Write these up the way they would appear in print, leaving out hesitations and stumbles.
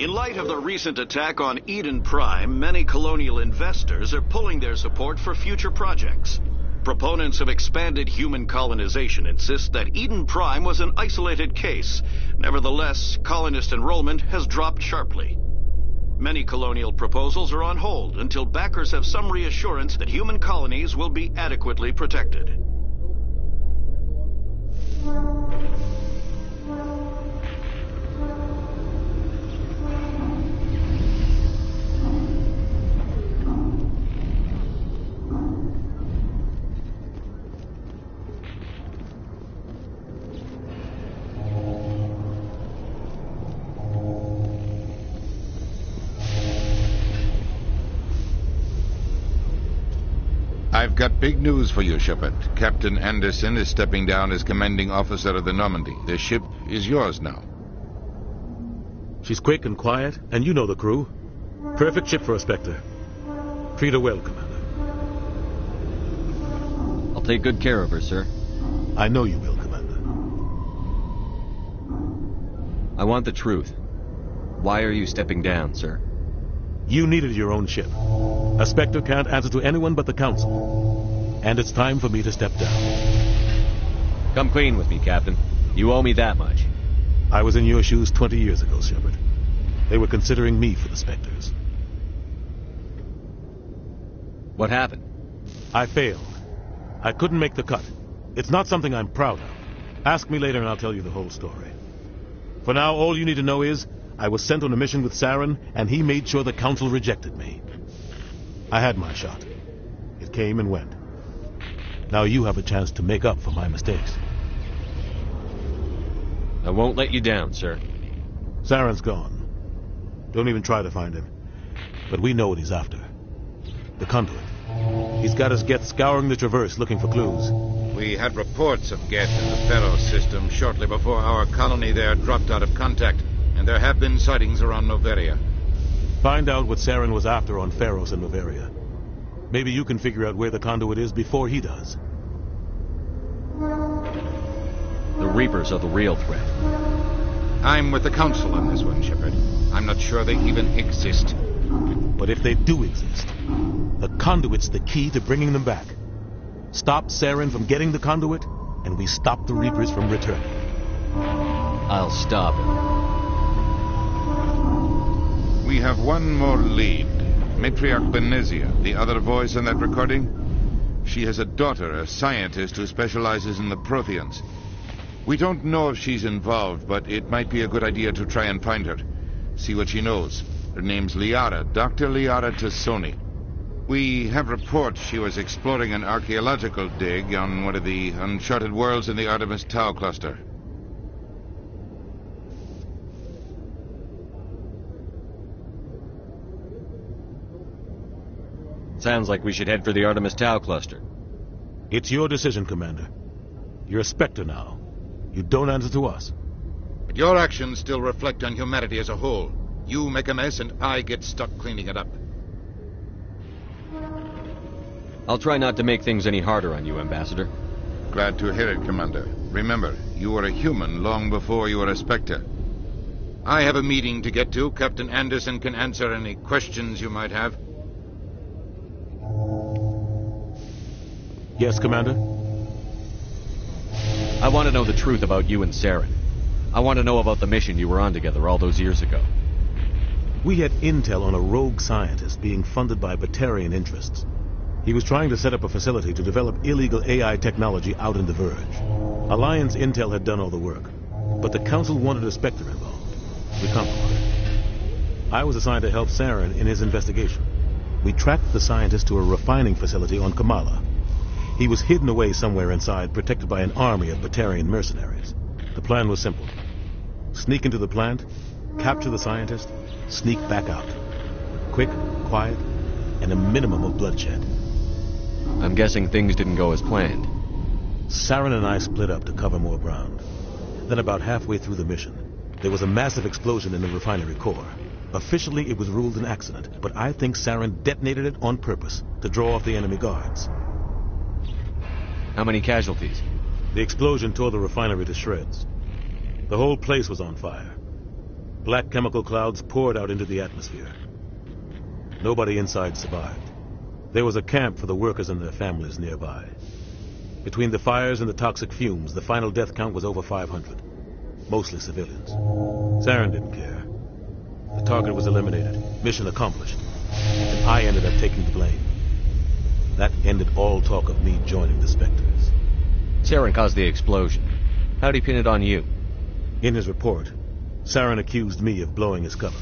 In light of the recent attack on Eden Prime, many colonial investors are pulling their support for future projects. Proponents of expanded human colonization insist that Eden Prime was an isolated case. Nevertheless, colonist enrollment has dropped sharply. Many colonial proposals are on hold until backers have some reassurance that human colonies will be adequately protected. I've got big news for you, Shepard. Captain Anderson is stepping down as commanding officer of the Normandy. The ship is yours now. She's quick and quiet, and you know the crew. Perfect ship for a Spectre. Treat her well, Commander. I'll take good care of her, sir. I know you will, Commander. I want the truth. Why are you stepping down, sir? You needed your own ship. A Spectre can't answer to anyone but the Council. And it's time for me to step down. Come clean with me, Captain. You owe me that much. I was in your shoes 20 years ago, Shepard. They were considering me for the Spectres. What happened? I failed. I couldn't make the cut. It's not something I'm proud of. Ask me later and I'll tell you the whole story. For now, all you need to know is I was sent on a mission with Saren, and he made sure the Council rejected me. I had my shot. It came and went. Now you have a chance to make up for my mistakes. I won't let you down, sir. Saren's gone. Don't even try to find him. But we know what he's after. The conduit. He's got his Geth scouring the Traverse looking for clues. We had reports of Geth in the Pharaoh system shortly before our colony there dropped out of contact, and there have been sightings around Noveria. Find out what Saren was after on Pharos and Noveria. Maybe you can figure out where the conduit is before he does. The Reapers are the real threat. I'm with the Council on this one, Shepard. I'm not sure they even exist. But if they do exist, the conduit's the key to bringing them back. Stop Saren from getting the conduit, and we stop the Reapers from returning. I'll stop him. We have one more lead. Matriarch Benezia, the other voice in that recording. She has a daughter, a scientist who specializes in the Protheans. We don't know if she's involved, but it might be a good idea to try and find her. See what she knows. Her name's Liara, Dr. Liara Tassoni. We have reports she was exploring an archaeological dig on one of the uncharted worlds in the Artemis Tau cluster. Sounds like we should head for the Artemis Tau cluster. It's your decision, Commander. You're a Spectre now. You don't answer to us. But your actions still reflect on humanity as a whole. You make a mess and I get stuck cleaning it up. I'll try not to make things any harder on you, Ambassador. Glad to hear it, Commander. Remember, you were a human long before you were a Spectre. I have a meeting to get to. Captain Anderson can answer any questions you might have. Yes, Commander? I want to know the truth about you and Saren. I want to know about the mission you were on together all those years ago. We had intel on a rogue scientist being funded by Batarian interests. He was trying to set up a facility to develop illegal AI technology out in the Verge. Alliance intel had done all the work, but the Council wanted a Spectre involved. We compromised. I was assigned to help Saren in his investigation. We tracked the scientist to a refining facility on Kamala. He was hidden away somewhere inside, protected by an army of Batarian mercenaries. The plan was simple. Sneak into the plant, capture the scientist, sneak back out. Quick, quiet, and a minimum of bloodshed. I'm guessing things didn't go as planned. Saren and I split up to cover more ground. Then about halfway through the mission, there was a massive explosion in the refinery core. Officially, it was ruled an accident, but I think Saren detonated it on purpose to draw off the enemy guards. How many casualties? The explosion tore the refinery to shreds. The whole place was on fire. Black chemical clouds poured out into the atmosphere. Nobody inside survived. There was a camp for the workers and their families nearby. Between the fires and the toxic fumes, the final death count was over 500. Mostly civilians. Saren didn't care. The target was eliminated. Mission accomplished. And I ended up taking the blame. That ended all talk of me joining the Spectres. Saren caused the explosion. How'd he pin it on you? In his report, Saren accused me of blowing his cover.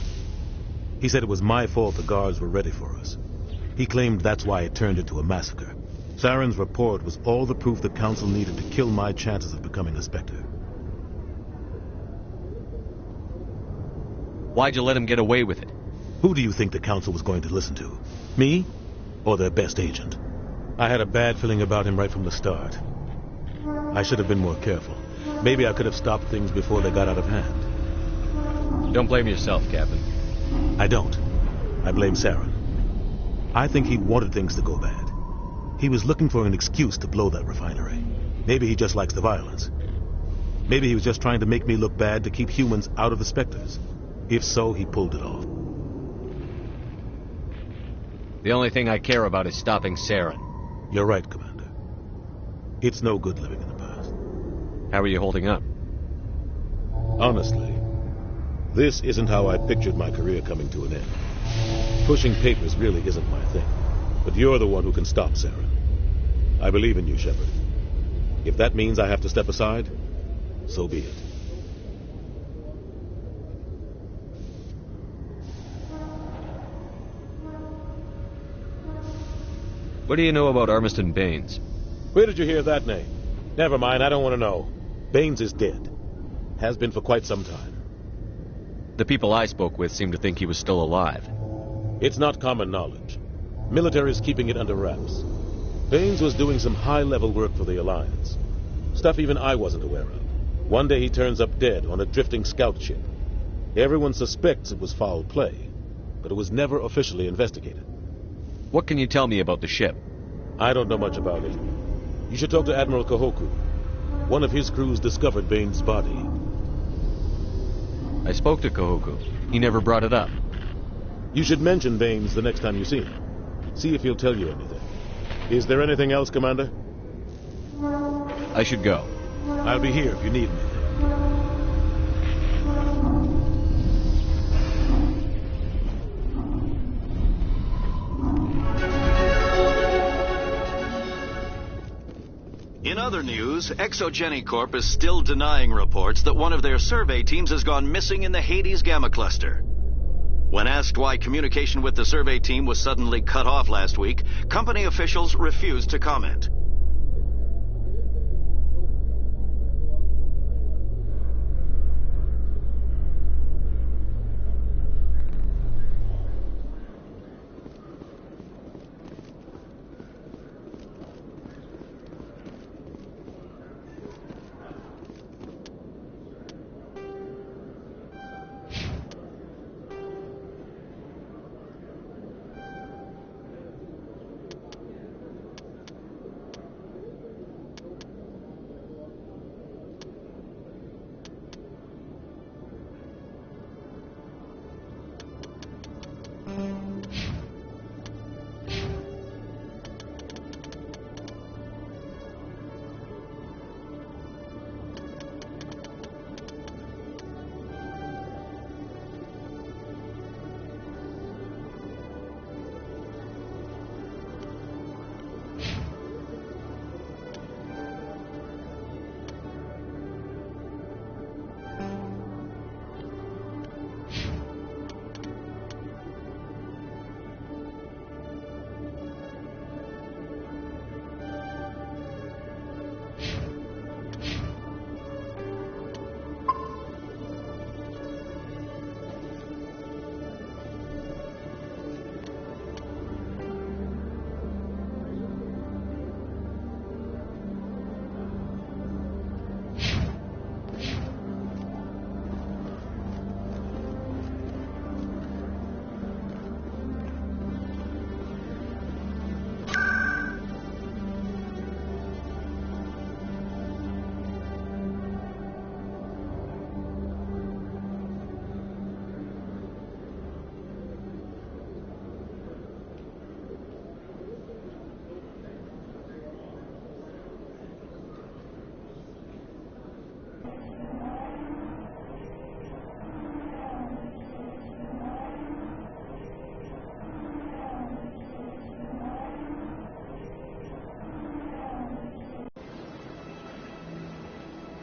He said it was my fault the guards were ready for us. He claimed that's why it turned into a massacre. Saren's report was all the proof the Council needed to kill my chances of becoming a Spectre. Why'd you let him get away with it? Who do you think the Council was going to listen to? Me? Or their best agent? I had a bad feeling about him right from the start. I should have been more careful. Maybe I could have stopped things before they got out of hand. Don't blame yourself, Captain. I don't. I blame Saren. I think he wanted things to go bad. He was looking for an excuse to blow that refinery. Maybe he just likes the violence. Maybe he was just trying to make me look bad to keep humans out of the Spectres. If so, he pulled it off. The only thing I care about is stopping Saren. You're right, Commander. It's no good living in the past. How are you holding up? Honestly, this isn't how I pictured my career coming to an end. Pushing papers really isn't my thing. But you're the one who can stop Saren. I believe in you, Shepard. If that means I have to step aside, so be it. What do you know about Armiston Baines? Where did you hear that name? Never mind, I don't want to know. Baines is dead. Has been for quite some time. The people I spoke with seemed to think he was still alive. It's not common knowledge. Military is keeping it under wraps. Baines was doing some high-level work for the Alliance. Stuff even I wasn't aware of. One day he turns up dead on a drifting scout ship. Everyone suspects it was foul play, but it was never officially investigated. What can you tell me about the ship? I don't know much about it. You should talk to Admiral Kahoku. One of his crews discovered Baines' body. I spoke to Kahoku. He never brought it up. You should mention Baines the next time you see him. See if he'll tell you anything. Is there anything else, Commander? I should go. I'll be here if you need anything. In other news, Exogeny Corp is still denying reports that one of their survey teams has gone missing in the Hades Gamma Cluster. When asked why communication with the survey team was suddenly cut off last week, company officials refused to comment.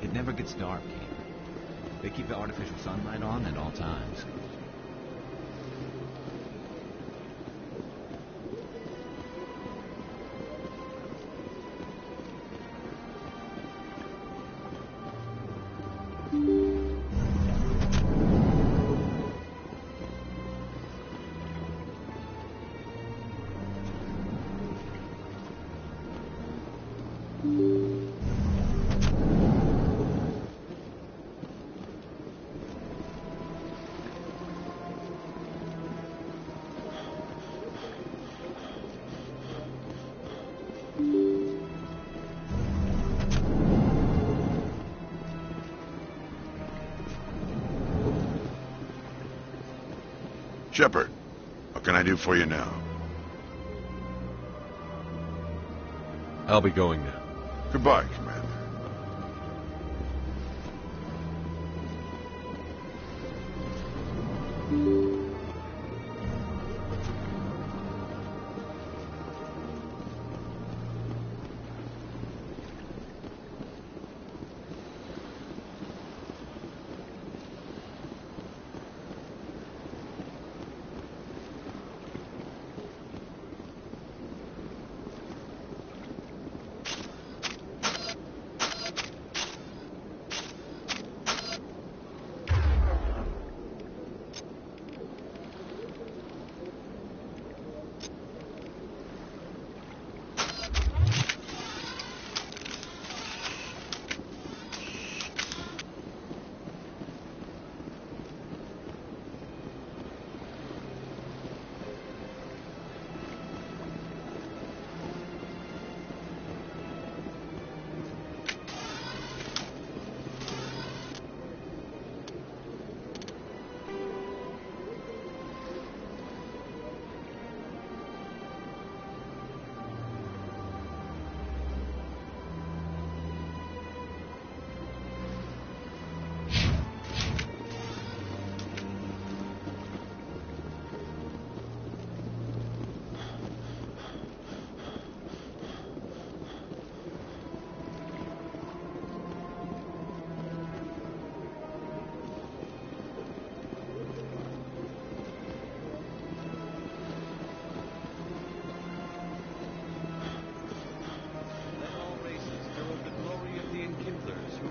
It never gets dark here. They keep the artificial sunlight on at all times. Shepard, what can I do for you now? I'll be going now. Goodbye, Commander.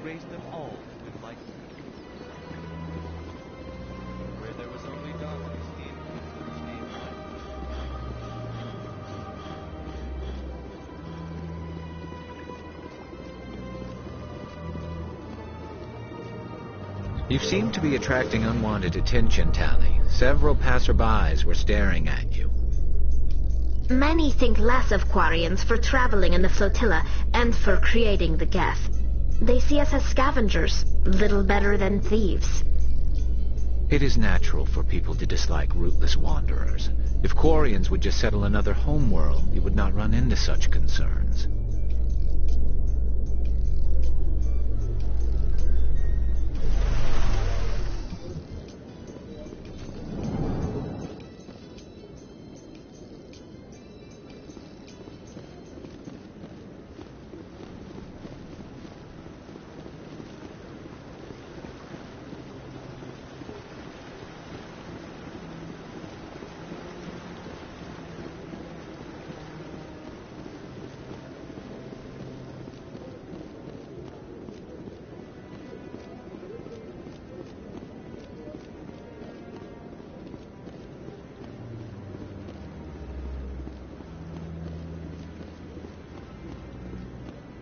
Raised them all to enlightenment. Where there was only darkness, the Inquisitors gave light. You seem to be attracting unwanted attention, Tally. Several passerbys were staring at you. Many think less of Quarians for traveling in the flotilla and for creating the geth. They see us as scavengers, little better than thieves. It is natural for people to dislike rootless wanderers. If Quarians would just settle another homeworld, you would not run into such concerns.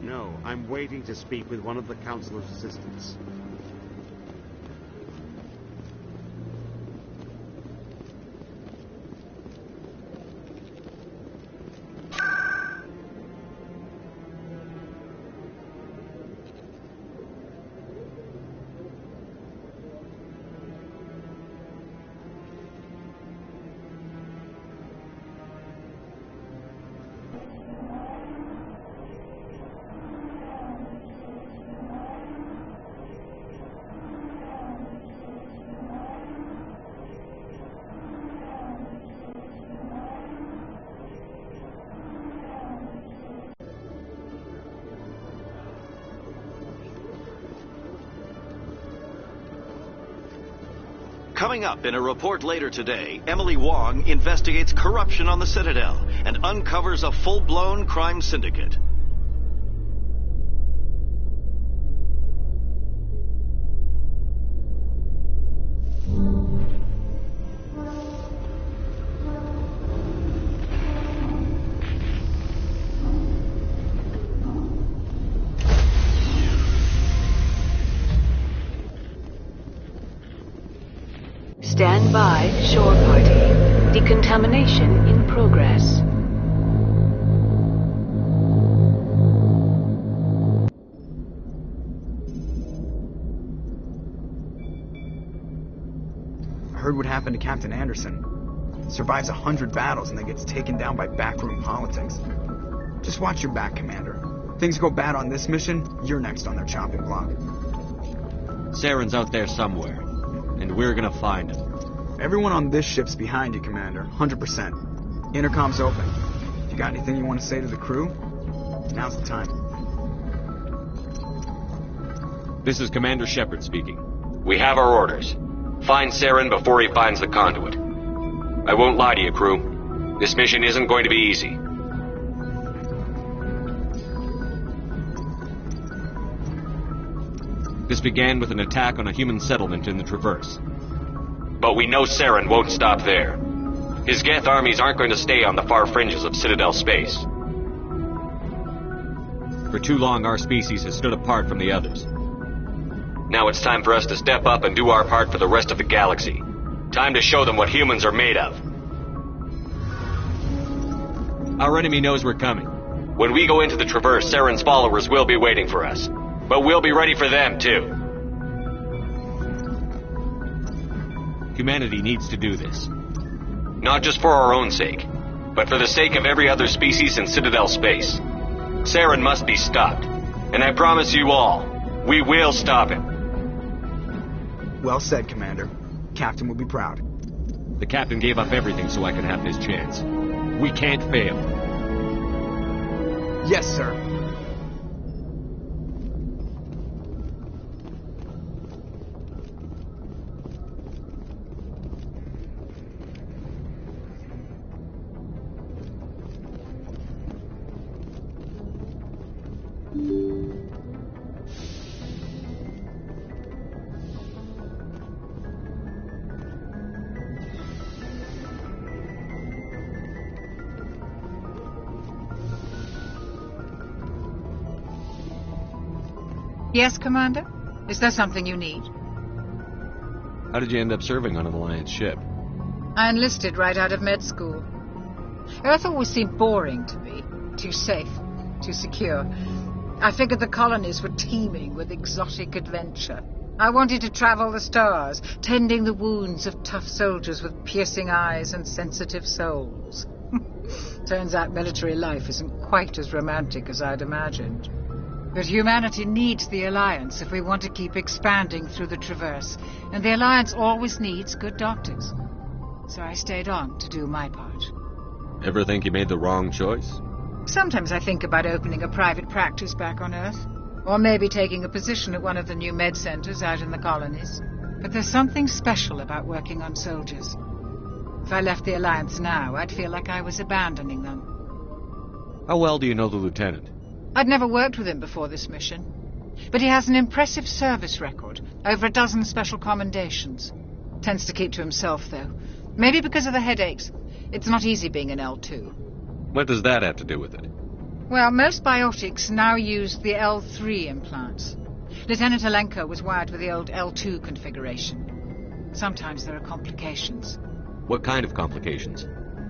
No, I'm waiting to speak with one of the Councilor's assistants. Coming up in a report later today, Emily Wong investigates corruption on the Citadel and uncovers a full-blown crime syndicate. Stand by, shore party. Decontamination in progress. I heard what happened to Captain Anderson. Survives 100 battles and then gets taken down by backroom politics. Just watch your back, Commander. Things go bad on this mission, you're next on their chopping block. Saren's out there somewhere, and we're gonna find him. Everyone on this ship's behind you, Commander. 100%. Intercom's open. If you got anything you want to say to the crew, now's the time. This is Commander Shepard speaking. We have our orders. Find Saren before he finds the conduit. I won't lie to you, crew. This mission isn't going to be easy. This began with an attack on a human settlement in the Traverse. But we know Saren won't stop there. His Geth armies aren't going to stay on the far fringes of Citadel space. For too long, our species has stood apart from the others. Now it's time for us to step up and do our part for the rest of the galaxy. Time to show them what humans are made of. Our enemy knows we're coming. When we go into the Traverse, Saren's followers will be waiting for us. But we'll be ready for them, too. Humanity needs to do this. Not just for our own sake, but for the sake of every other species in Citadel space. Saren must be stopped. And I promise you all, we will stop him. Well said, Commander. Captain will be proud. The captain gave up everything so I could have this chance. We can't fail. Yes, sir. Yes, Commander? Is there something you need? How did you end up serving on an Alliance ship? I enlisted right out of med school. Earth always seemed boring to me. Too safe, too secure. I figured the colonies were teeming with exotic adventure. I wanted to travel the stars, tending the wounds of tough soldiers with piercing eyes and sensitive souls. Turns out military life isn't quite as romantic as I'd imagined. But humanity needs the Alliance if we want to keep expanding through the Traverse, and the Alliance always needs good doctors. So I stayed on to do my part. Ever think you made the wrong choice? Sometimes I think about opening a private practice back on Earth, or maybe taking a position at one of the new med centers out in the colonies. But there's something special about working on soldiers. If I left the Alliance now, I'd feel like I was abandoning them. How well do you know the Lieutenant? I'd never worked with him before this mission. But he has an impressive service record, over a dozen special commendations. Tends to keep to himself, though. Maybe because of the headaches. It's not easy being an L2. What does that have to do with it? Well, most biotics now use the L3 implants. Lieutenant Alenko was wired with the old L2 configuration. Sometimes there are complications. What kind of complications?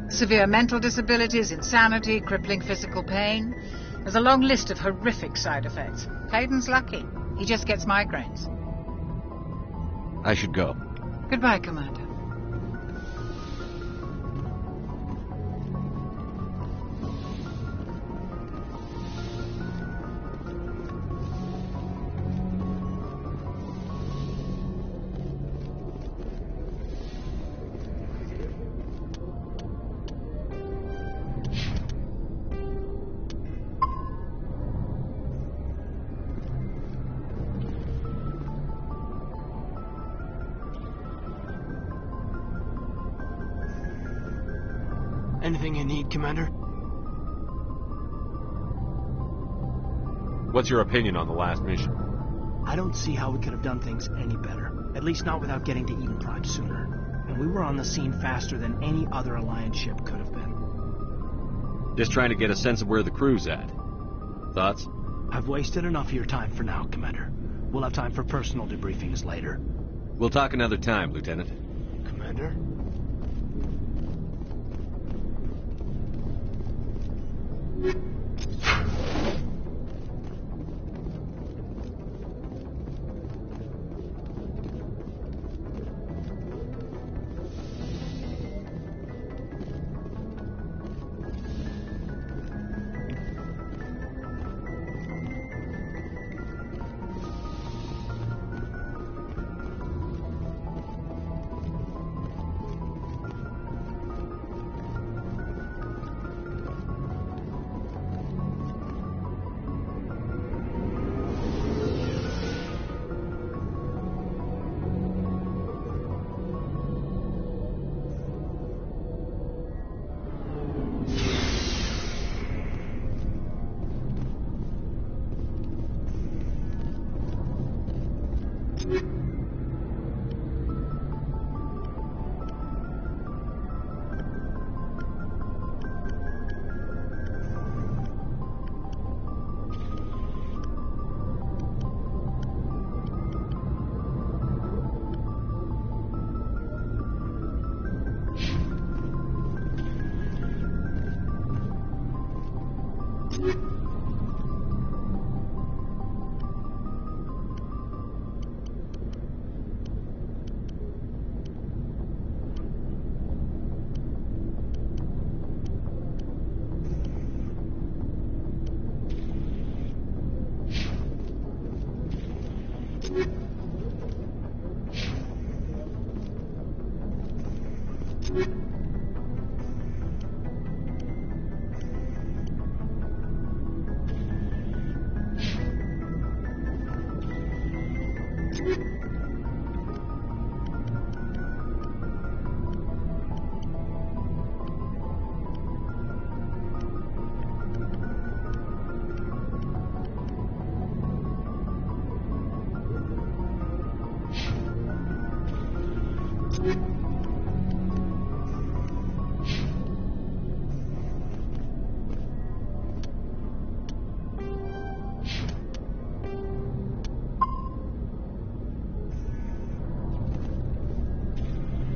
Severe mental disabilities, insanity, crippling physical pain. There's a long list of horrific side effects. Hayden's lucky. He just gets migraines. I should go. Goodbye, Commander. Anything you need, Commander? What's your opinion on the last mission? I don't see how we could have done things any better. At least not without getting to Eden Prime sooner. And we were on the scene faster than any other Alliance ship could have been. Just trying to get a sense of where the crew's at. Thoughts? I've wasted enough of your time for now, Commander. We'll have time for personal debriefings later. We'll talk another time, Lieutenant. Commander?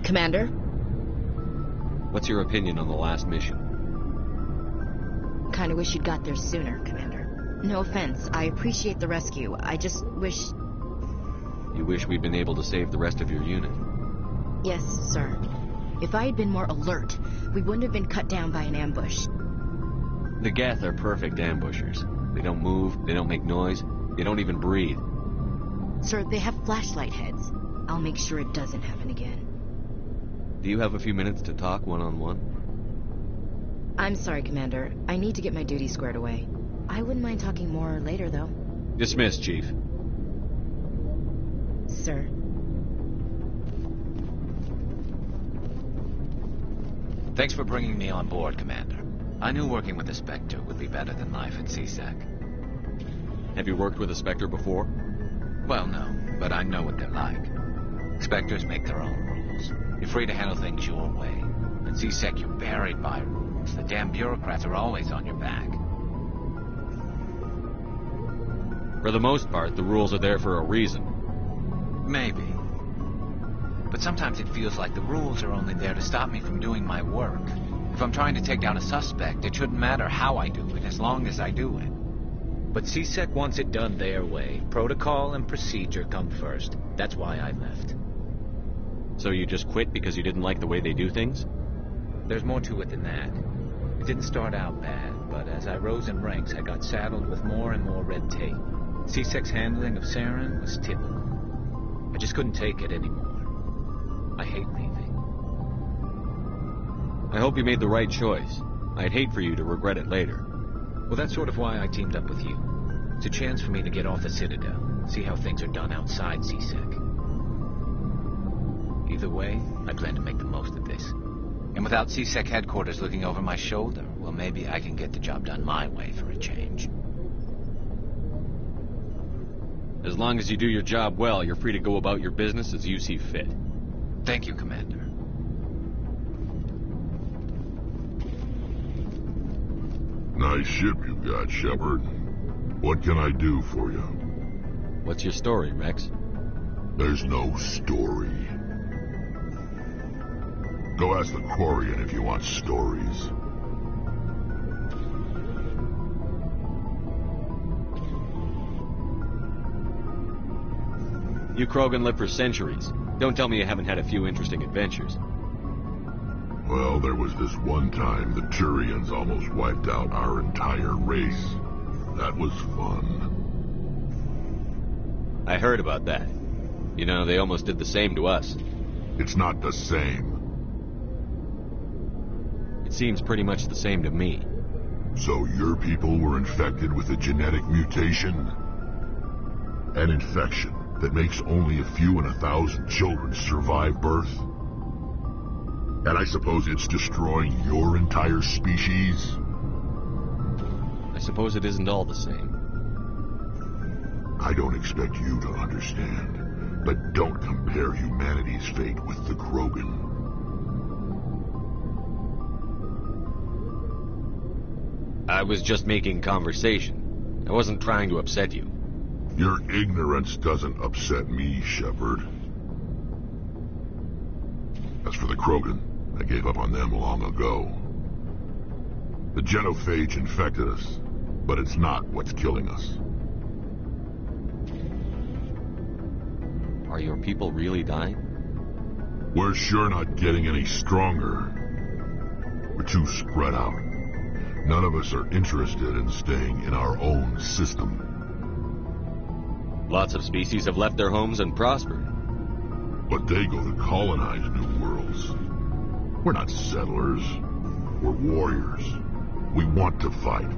Commander? What's your opinion on the last mission? Kinda wish you'd got there sooner, Commander. No offense, I appreciate the rescue. I just wish... You wish we'd been able to save the rest of your unit? Yes, sir. If I had been more alert, we wouldn't have been cut down by an ambush. The Geth are perfect ambushers. They don't move, they don't make noise, they don't even breathe. Sir, they have flashlight heads. I'll make sure it doesn't happen again. Do you have a few minutes to talk one-on-one? I'm sorry, Commander. I need to get my duty squared away. I wouldn't mind talking more later, though. Dismissed, Chief. Sir. Thanks for bringing me on board, Commander. I knew working with the Spectre would be better than life at CSEC. Have you worked with a Spectre before? Well, no, but I know what they're like. Spectres make their own rules. You're free to handle things your way. At CSEC, you're buried by rules. The damn bureaucrats are always on your back. For the most part, the rules are there for a reason. Maybe. But sometimes it feels like the rules are only there to stop me from doing my work. If I'm trying to take down a suspect, it shouldn't matter how I do it, as long as I do it. But CSEC wants it done their way. Protocol and procedure come first. That's why I left. So you just quit because you didn't like the way they do things? There's more to it than that. It didn't start out bad, but as I rose in ranks, I got saddled with more and more red tape. CSEC's handling of Saren was typical. I just couldn't take it anymore. I hate leaving. I hope you made the right choice. I'd hate for you to regret it later. Well, that's sort of why I teamed up with you. It's a chance for me to get off the Citadel, see how things are done outside CSEC. Either way, I plan to make the most of this. And without CSEC headquarters looking over my shoulder, well, maybe I can get the job done my way for a change. As long as you do your job well, you're free to go about your business as you see fit. Thank you, Commander. Nice ship you got, Shepard. What can I do for you? What's your story, Rex? There's no story. Go ask the Quarian if you want stories. You Krogan live for centuries. Don't tell me you haven't had a few interesting adventures. Well, there was this one time the Turians almost wiped out our entire race. That was fun. I heard about that. You know, they almost did the same to us. It's not the same. It seems pretty much the same to me. So your people were infected with a genetic mutation? An infection that makes only a few in 1,000 children survive birth? And I suppose it's destroying your entire species? I suppose it isn't all the same. I don't expect you to understand, but don't compare humanity's fate with the Krogan. I was just making conversation. I wasn't trying to upset you. Your ignorance doesn't upset me, Shepard. As for the Krogan, I gave up on them long ago. The genophage infected us, but it's not what's killing us. Are your people really dying? We're sure not getting any stronger. We're too spread out. None of us are interested in staying in our own system. Lots of species have left their homes and prospered. But they go to colonize new worlds. We're not settlers. We're warriors. We want to fight.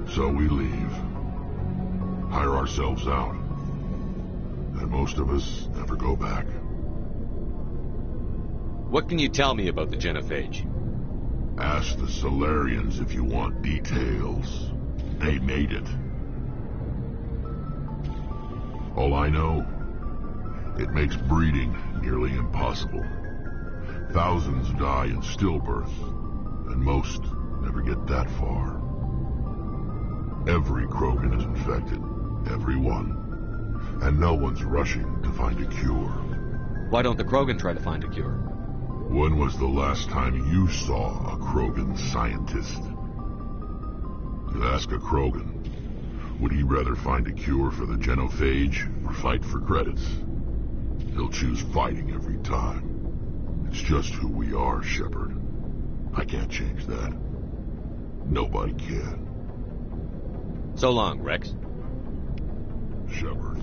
So we leave. Hire ourselves out. And most of us never go back. What can you tell me about the genophage? Ask the Solarians if you want details. They made it. All I know, it makes breeding nearly impossible. Thousands die in stillbirth, and most never get that far. Every Krogan is infected, every one. And no one's rushing to find a cure. Why don't the Krogan try to find a cure? When was the last time you saw a Krogan scientist? Ask a Krogan. Would he rather find a cure for the genophage or fight for credits? He'll choose fighting every time. It's just who we are, Shepard. I can't change that. Nobody can. So long, Rex. Shepard.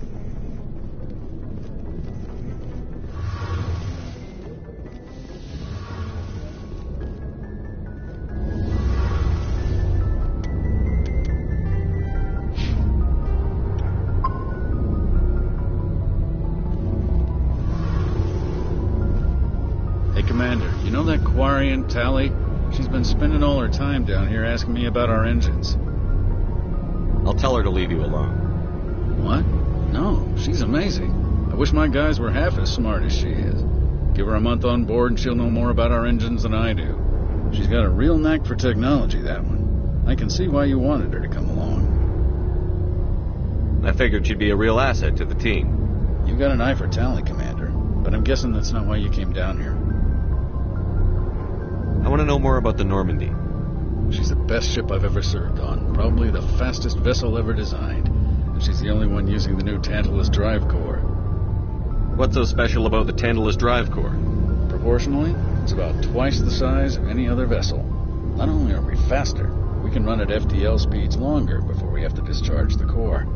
Commander, you know that Quarian, Tally? She's been spending all her time down here asking me about our engines. I'll tell her to leave you alone. What? No, she's amazing. I wish my guys were half as smart as she is. Give her a month on board and she'll know more about our engines than I do. She's got a real knack for technology, that one. I can see why you wanted her to come along. I figured she'd be a real asset to the team. You've got an eye for Tally, Commander, but I'm guessing that's not why you came down here. I want to know more about the Normandy. She's the best ship I've ever served on. Probably the fastest vessel ever designed. And she's the only one using the new Tantalus drive core. What's so special about the Tantalus drive core? Proportionally, it's about twice the size of any other vessel. Not only are we faster, we can run at FTL speeds longer before we have to discharge the core.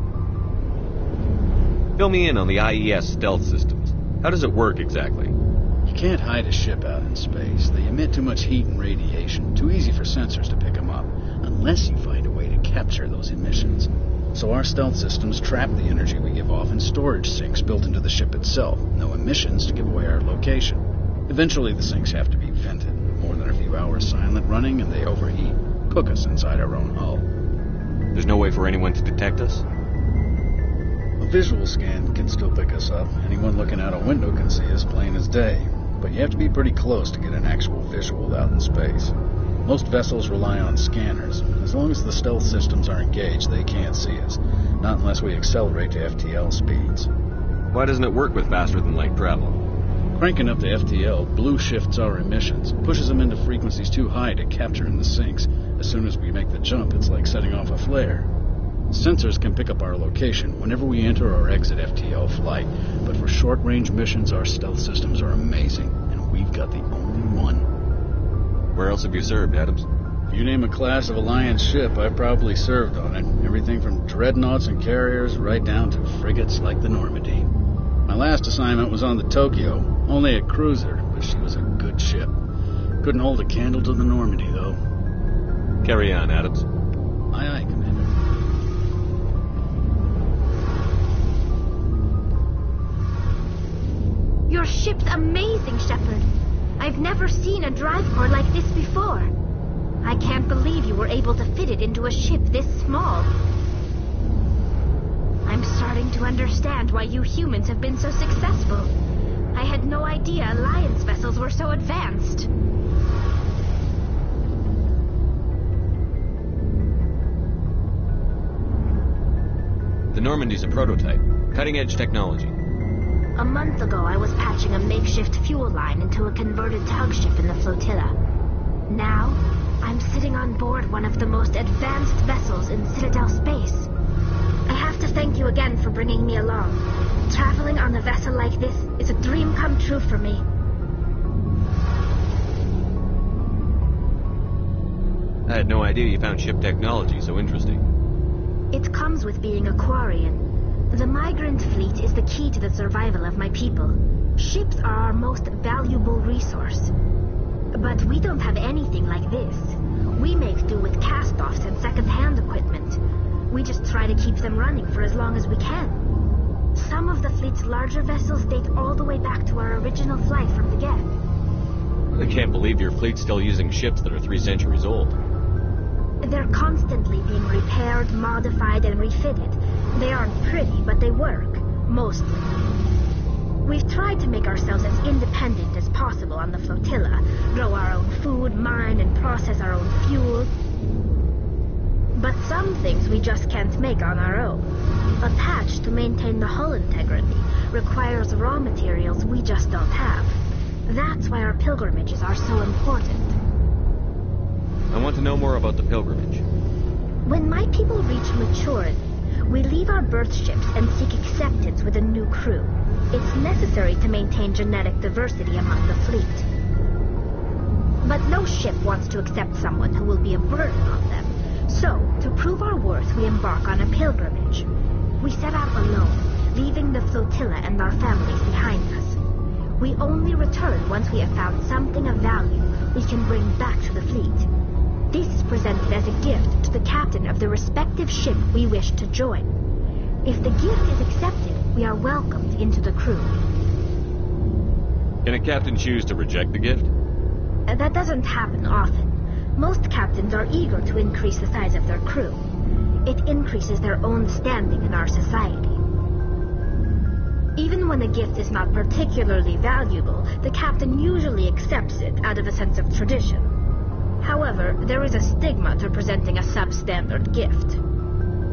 Fill me in on the IES stealth systems. How does it work exactly? You can't hide a ship out in space. They emit too much heat and radiation. Too easy for sensors to pick them up, unless you find a way to capture those emissions. So our stealth systems trap the energy we give off in storage sinks built into the ship itself. No emissions to give away our location. Eventually the sinks have to be vented power silent running and they overheat. Cook us inside our own hull. There's no way for anyone to detect us? A visual scan can still pick us up. Anyone looking out a window can see us plain as day. But you have to be pretty close to get an actual visual out in space. Most vessels rely on scanners. As long as the stealth systems are engaged, they can't see us. Not unless we accelerate to FTL speeds. Why doesn't it work with faster-than-light travel? Cranking up to FTL blue shifts our emissions, pushes them into frequencies too high to capture in the sinks. As soon as we make the jump, it's like setting off a flare. Sensors can pick up our location whenever we enter or exit FTL flight, but for short-range missions, our stealth systems are amazing, and we've got the only one. Where else have you served, Adams? If you name a class of Alliance ship, I've probably served on it. Everything from dreadnoughts and carriers right down to frigates like the Normandy. My last assignment was on the Tokyo, only a cruiser, but she was a good ship. Couldn't hold a candle to the Normandy, though. Carry on, Adams. Aye, aye, Commander. Your ship's amazing, Shepard. I've never seen a drive core like this before. I can't believe you were able to fit it into a ship this small. I'm starting to understand why you humans have been so successful. I had no idea Alliance vessels were so advanced. The Normandy's a prototype. Cutting-edge technology. A month ago, I was patching a makeshift fuel line into a converted tug ship in the flotilla. Now, I'm sitting on board one of the most advanced vessels in Citadel space. I have to thank you again for bringing me along. Traveling on a vessel like this is a dream come true for me. I had no idea you found ship technology so interesting. It comes with being a Quarian. The migrant fleet is the key to the survival of my people. Ships are our most valuable resource. But we don't have anything like this. We make do with cast-offs and second-hand equipment. We just try to keep them running for as long as we can. Some of the fleet's larger vessels date all the way back to our original flight from the Geth. I can't believe your fleet's still using ships that are 3 centuries old. They're constantly being repaired, modified, and refitted. They aren't pretty, but they work. Mostly. We've tried to make ourselves as independent as possible on the flotilla. Grow our own food, mine, and process our own fuel. But some things we just can't make on our own. A patch to maintain the hull integrity requires raw materials we just don't have. That's why our pilgrimages are so important. I want to know more about the pilgrimage. When my people reach maturity, we leave our birth ships and seek acceptance with a new crew. It's necessary to maintain genetic diversity among the fleet. But no ship wants to accept someone who will be a burden on them. So, to prove our worth, we embark on a pilgrimage. We set out alone, leaving the flotilla and our families behind us. We only return once we have found something of value we can bring back to the fleet. This is presented as a gift to the captain of the respective ship we wish to join. If the gift is accepted, we are welcomed into the crew. Can a captain choose to reject the gift? That doesn't happen often. Most captains are eager to increase the size of their crew. It increases their own standing in our society. Even when a gift is not particularly valuable, the captain usually accepts it out of a sense of tradition. However, there is a stigma to presenting a substandard gift.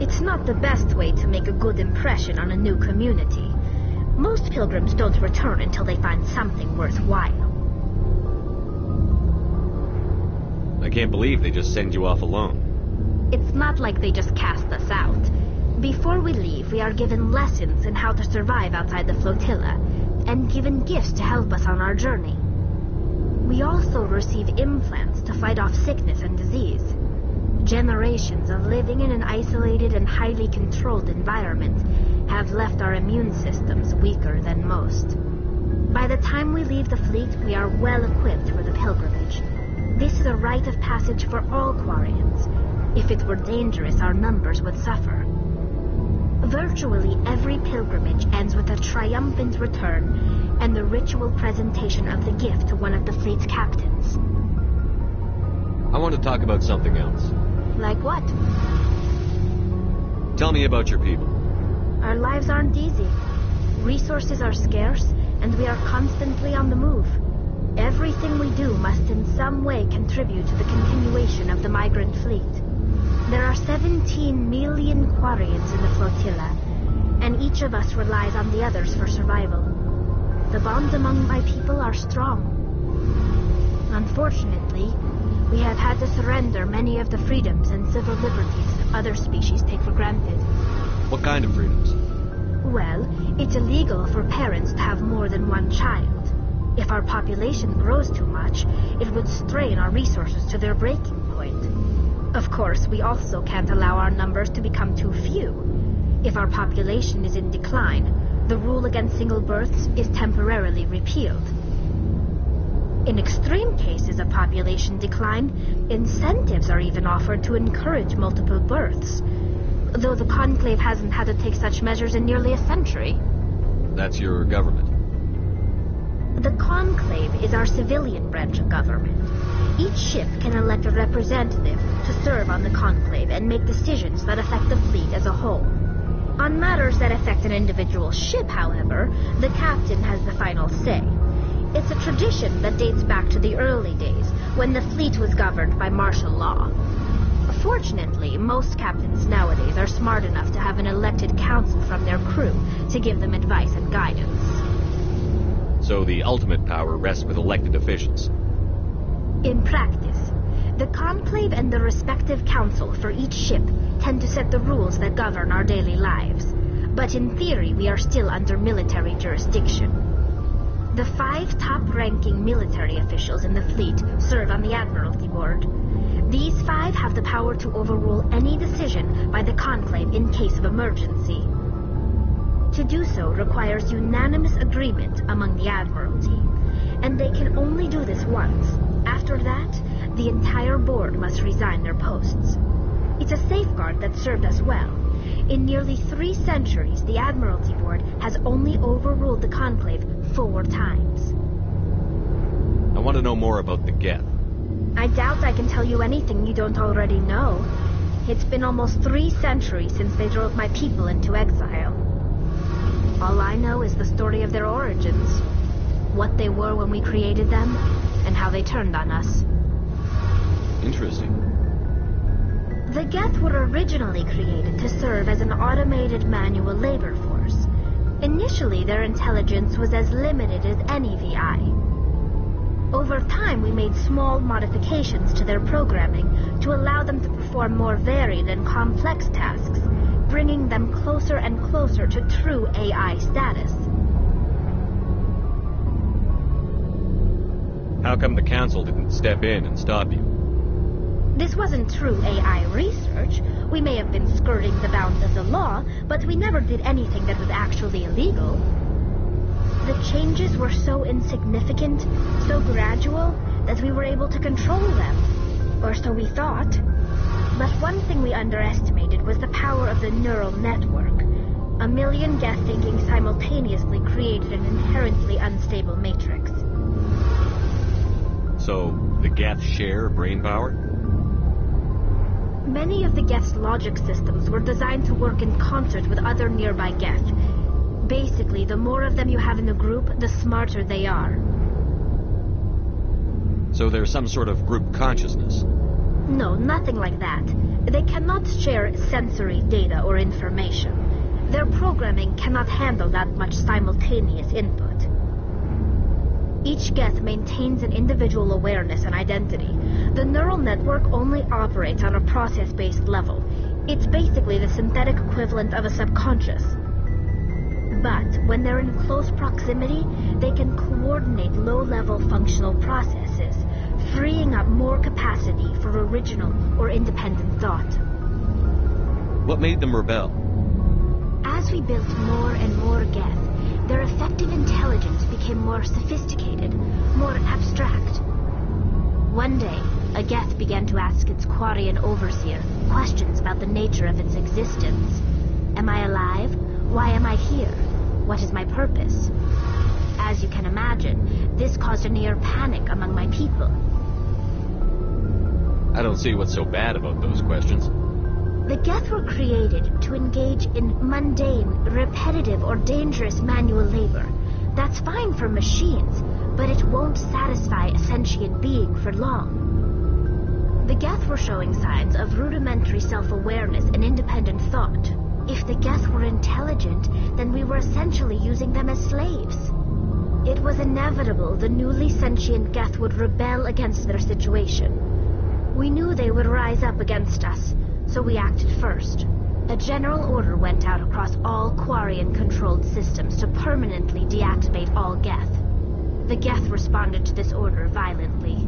It's not the best way to make a good impression on a new community. Most pilgrims don't return until they find something worthwhile. I can't believe they just send you off alone. It's not like they just cast us out. Before we leave, we are given lessons in how to survive outside the flotilla, and given gifts to help us on our journey. We also receive implants to fight off sickness and disease. Generations of living in an isolated and highly controlled environment have left our immune systems weaker than most. By the time we leave the fleet, we are well equipped for the pilgrimage. This is a rite of passage for all Quarians. If it were dangerous, our numbers would suffer. Virtually every pilgrimage ends with a triumphant return and the ritual presentation of the gift to one of the fleet's captains. I want to talk about something else. Like what? Tell me about your people. Our lives aren't easy. Resources are scarce, and we are constantly on the move. Everything we do must in some way contribute to the continuation of the migrant fleet. There are 17 million Quarians in the flotilla, and each of us relies on the others for survival. The bonds among my people are strong. Unfortunately, we have had to surrender many of the freedoms and civil liberties other species take for granted. What kind of freedoms? Well, it's illegal for parents to have more than one child. If our population grows too much, it would strain our resources to their breaking point. Of course, we also can't allow our numbers to become too few. If our population is in decline, the rule against single births is temporarily repealed. In extreme cases of population decline, incentives are even offered to encourage multiple births, though the Conclave hasn't had to take such measures in nearly a century. That's your government. The Conclave is our civilian branch of government. Each ship can elect a representative to serve on the Conclave and make decisions that affect the fleet as a whole. On matters that affect an individual ship, however, the captain has the final say. It's a tradition that dates back to the early days, when the fleet was governed by martial law. Fortunately, most captains nowadays are smart enough to have an elected council from their crew to give them advice and guidance. So the ultimate power rests with elected officials. In practice, the Conclave and the respective council for each ship tend to set the rules that govern our daily lives. But in theory, we are still under military jurisdiction. The 5 top-ranking military officials in the fleet serve on the Admiralty Board. These 5 have the power to overrule any decision by the Conclave in case of emergency. To do so requires unanimous agreement among the Admiralty, and they can only do this once. After that, the entire board must resign their posts. It's a safeguard that served us well. In nearly 3 centuries, the Admiralty Board has only overruled the Conclave 4 times. I want to know more about the Geth. I doubt I can tell you anything you don't already know. It's been almost 3 centuries since they drove my people into exile. All I know is the story of their origins, what they were when we created them, and how they turned on us. Interesting. The Geth were originally created to serve as an automated manual labor force. Initially, their intelligence was as limited as any VI. Over time, we made small modifications to their programming to allow them to perform more varied and complex tasks, bringing them closer and closer to true AI status. How come the Council didn't step in and stop you? This wasn't true AI research. We may have been skirting the bounds of the law, but we never did anything that was actually illegal. The changes were so insignificant, so gradual, that we were able to control them. Or so we thought. But one thing we underestimated was the power of the neural network. A million Geth thinking simultaneously created an inherently unstable matrix. So, the Geth share brain power? Many of the Geth's logic systems were designed to work in concert with other nearby Geth. Basically, the more of them you have in the group, the smarter they are. So there's some sort of group consciousness? No, nothing like that. They cannot share sensory data or information. Their programming cannot handle that much simultaneous input. Each Geth maintains an individual awareness and identity. The neural network only operates on a process-based level. It's basically the synthetic equivalent of a subconscious. But when they're in close proximity, they can coordinate low-level functional processes, freeing up more capacity for original or independent thought. What made them rebel? As we built more and more Geth, their effective intelligence became more sophisticated, more abstract. One day, a Geth began to ask its Quarian overseer questions about the nature of its existence. Am I alive? Why am I here? What is my purpose? As you can imagine, this caused a near panic among my people. I don't see what's so bad about those questions. The Geth were created to engage in mundane, repetitive, or dangerous manual labor. That's fine for machines, but it won't satisfy a sentient being for long. The Geth were showing signs of rudimentary self-awareness and independent thought. If the Geth were intelligent, then we were essentially using them as slaves. It was inevitable the newly sentient Geth would rebel against their situation. We knew they would rise up against us, so we acted first. A general order went out across all Quarian-controlled systems to permanently deactivate all Geth. The Geth responded to this order violently.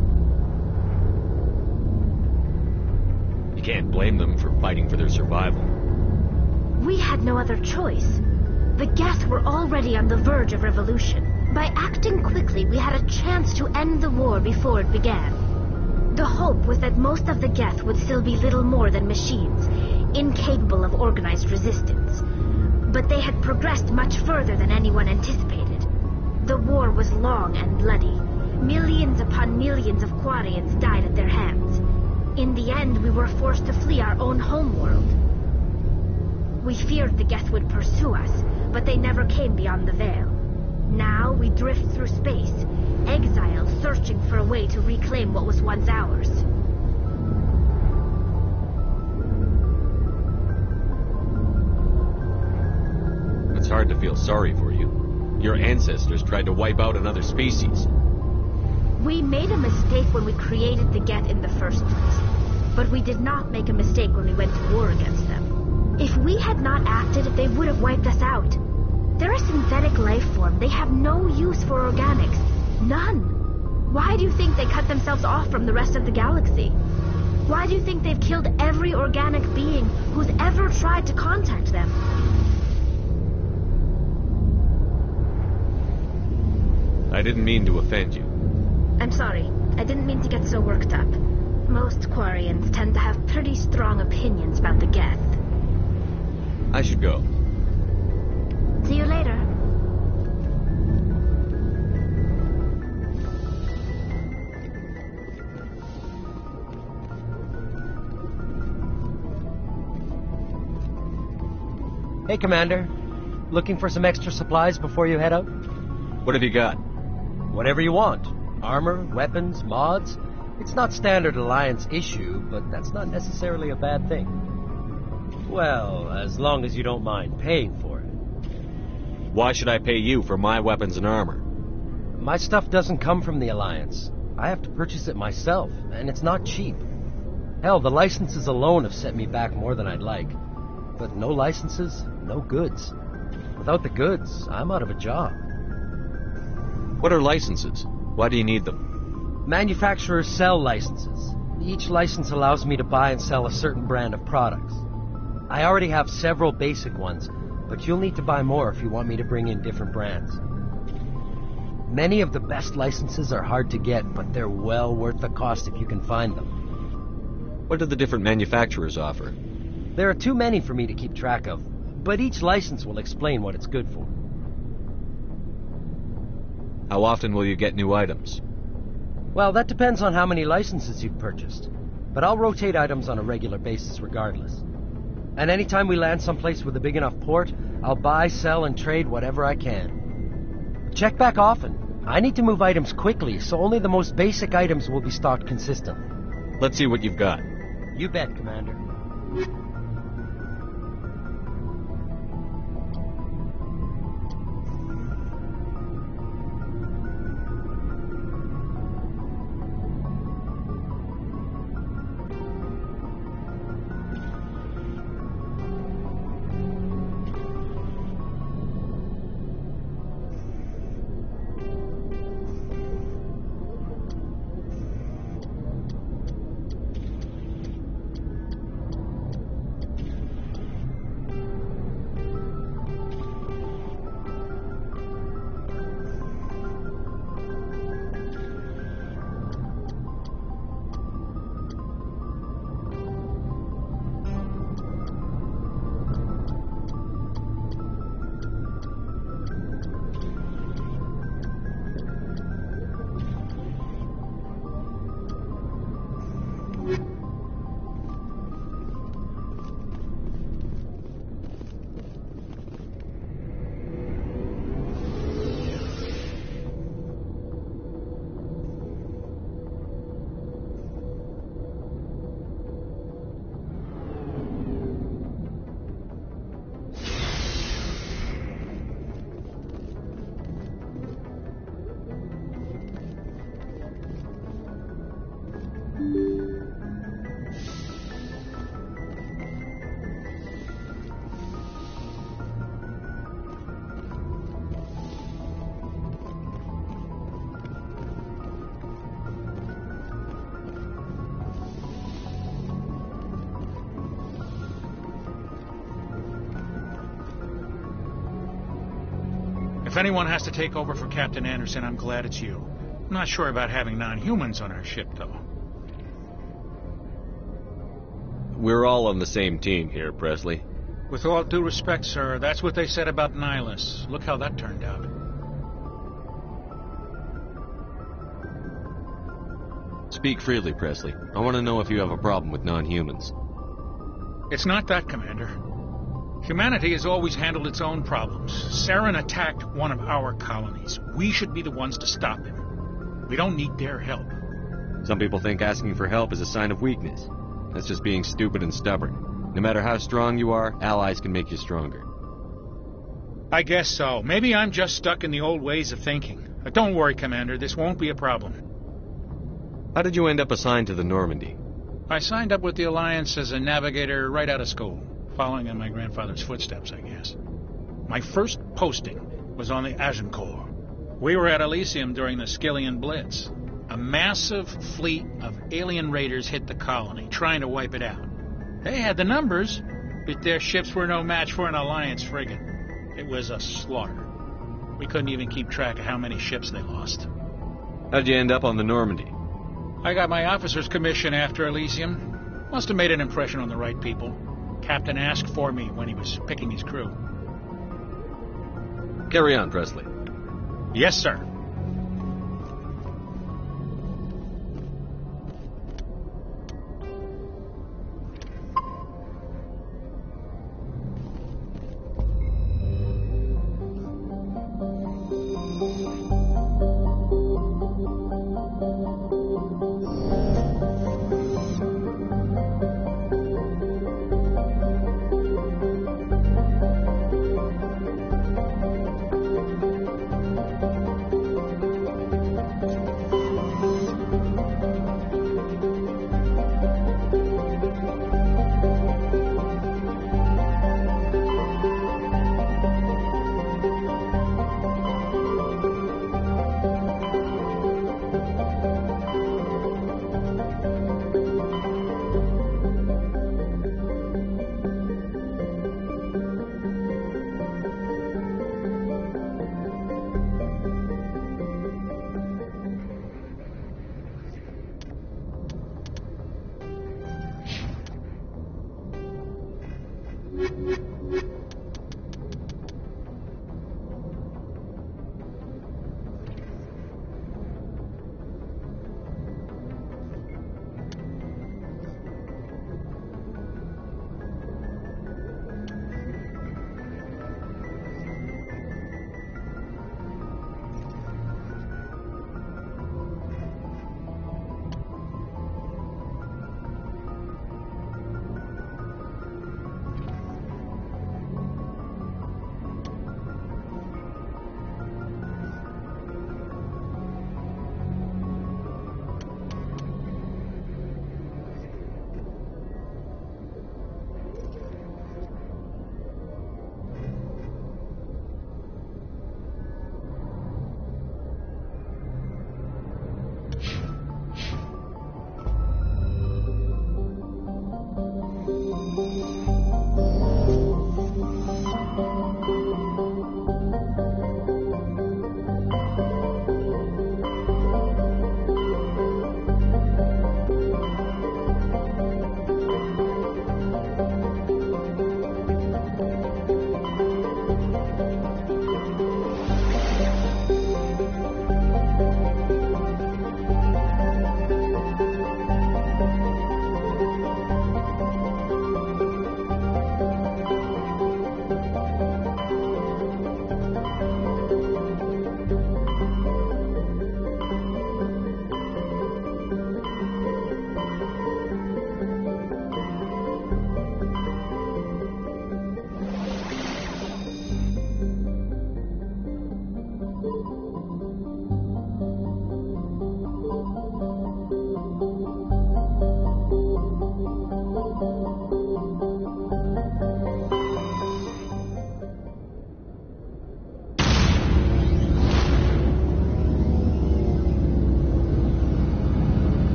You can't blame them for fighting for their survival. We had no other choice. The Geth were already on the verge of revolution. By acting quickly, we had a chance to end the war before it began. The hope was that most of the Geth would still be little more than machines, incapable of organized resistance. But they had progressed much further than anyone anticipated. The war was long and bloody. Millions upon millions of Quarians died at their hands. In the end, we were forced to flee our own homeworld. We feared the Geth would pursue us, but they never came beyond the Veil. Now we drift through space, exiled, searching for a way to reclaim what was once ours. It's hard to feel sorry for you. Your ancestors tried to wipe out another species. We made a mistake when we created the Geth in the first place, but we did not make a mistake when we went to war against them. If we had not acted, they would have wiped us out. They're a synthetic life form. They have no use for organics. None. Why do you think they cut themselves off from the rest of the galaxy? Why do you think they've killed every organic being who's ever tried to contact them? I didn't mean to offend you. I'm sorry. I didn't mean to get so worked up. Most Quarians tend to have pretty strong opinions about the Geth. I should go. See you later. Hey, Commander. Looking for some extra supplies before you head out? What have you got? Whatever you want. Armor, weapons, mods. It's not standard Alliance issue, but that's not necessarily a bad thing. Well, as long as you don't mind paying for it. Why should I pay you for my weapons and armor? My stuff doesn't come from the Alliance. I have to purchase it myself, and it's not cheap. Hell, the licenses alone have set me back more than I'd like. But no licenses, no goods. Without the goods, I'm out of a job. What are licenses? Why do you need them? Manufacturers sell licenses. Each license allows me to buy and sell a certain brand of products. I already have several basic ones, but you'll need to buy more if you want me to bring in different brands. Many of the best licenses are hard to get, but they're well worth the cost if you can find them. What do the different manufacturers offer? There are too many for me to keep track of, but each license will explain what it's good for. How often will you get new items? Well, that depends on how many licenses you've purchased, but I'll rotate items on a regular basis regardless. And anytime we land someplace with a big enough port, I'll buy, sell, and trade whatever I can. Check back often. I need to move items quickly, so only the most basic items will be stocked consistently. Let's see what you've got. You bet, Commander. If anyone has to take over for Captain Anderson, I'm glad it's you. I'm not sure about having non-humans on our ship, though. We're all on the same team here, Presley. With all due respect, sir, that's what they said about Nihilus. Look how that turned out. Speak freely, Presley. I want to know if you have a problem with non-humans. It's not that, Commander. Humanity has always handled its own problems. Saren attacked one of our colonies. We should be the ones to stop him. We don't need their help. Some people think asking for help is a sign of weakness. That's just being stupid and stubborn. No matter how strong you are, allies can make you stronger. I guess so. Maybe I'm just stuck in the old ways of thinking. But don't worry, Commander. This won't be a problem. How did you end up assigned to the Normandy? I signed up with the Alliance as a navigator right out of school, following in my grandfather's footsteps, I guess. My first posting was on the Agincourt. We were at Elysium during the Skillian Blitz. A massive fleet of alien raiders hit the colony, trying to wipe it out. They had the numbers, but their ships were no match for an Alliance frigate. It was a slaughter. We couldn't even keep track of how many ships they lost. How'd you end up on the Normandy? I got my officer's commission after Elysium. Must have made an impression on the right people. Captain asked for me when he was picking his crew. Carry on, Presley. Yes, sir.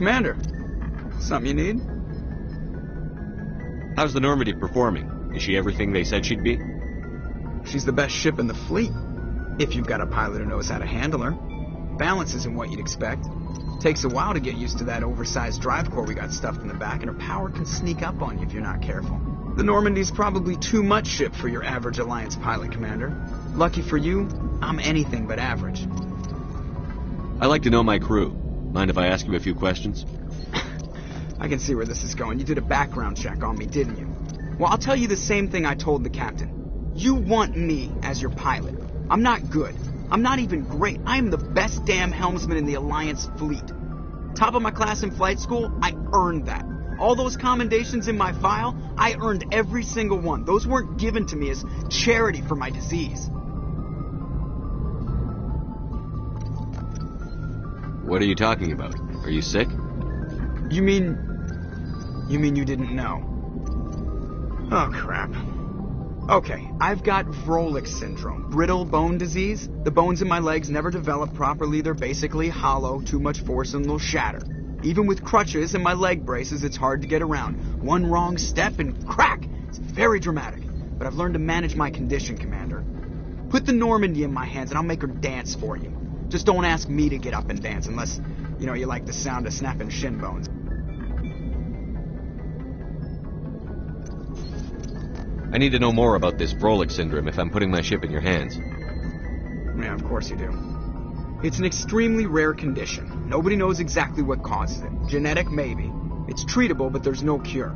Commander, something you need? How's the Normandy performing? Is she everything they said she'd be? She's the best ship in the fleet, if you've got a pilot who knows how to handle her. Balance isn't what you'd expect. Takes a while to get used to that oversized drive core we got stuffed in the back, and her power can sneak up on you if you're not careful. The Normandy's probably too much ship for your average Alliance pilot, Commander. Lucky for you, I'm anything but average. I like to know my crew. Mind if I ask you a few questions? I can see where this is going. You did a background check on me, didn't you? Well, I'll tell you the same thing I told the captain. You want me as your pilot. I'm not good. I'm not even great. I am the best damn helmsman in the Alliance fleet. Top of my class in flight school, I earned that. All those commendations in my file, I earned every single one. Those weren't given to me as charity for my disease. What are you talking about? Are you sick? You mean you didn't know? Oh, crap. Okay, I've got Vrolik syndrome, brittle bone disease. The bones in my legs never develop properly. They're basically hollow, too much force and they'll shatter. Even with crutches and my leg braces, it's hard to get around. One wrong step and crack! It's very dramatic. But I've learned to manage my condition, Commander. Put the Normandy in my hands and I'll make her dance for you. Just don't ask me to get up and dance unless, you like the sound of snapping shin bones. I need to know more about this Vrolik syndrome if I'm putting my ship in your hands. Yeah, of course you do. It's an extremely rare condition. Nobody knows exactly what causes it. Genetic, maybe. It's treatable, but there's no cure.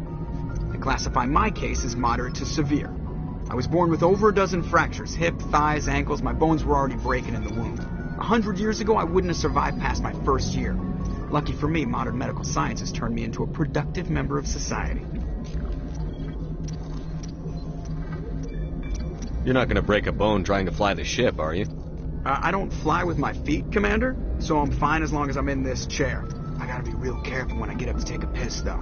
I classify my case as moderate to severe. I was born with over a dozen fractures, hip, thighs, ankles. My bones were already breaking in the womb. 100 years ago, I wouldn't have survived past my first year. Lucky for me, modern medical science has turned me into a productive member of society. You're not going to break a bone trying to fly the ship, are you? I don't fly with my feet, Commander, so I'm fine as long as I'm in this chair. I gotta be real careful when I get up to take a piss, though.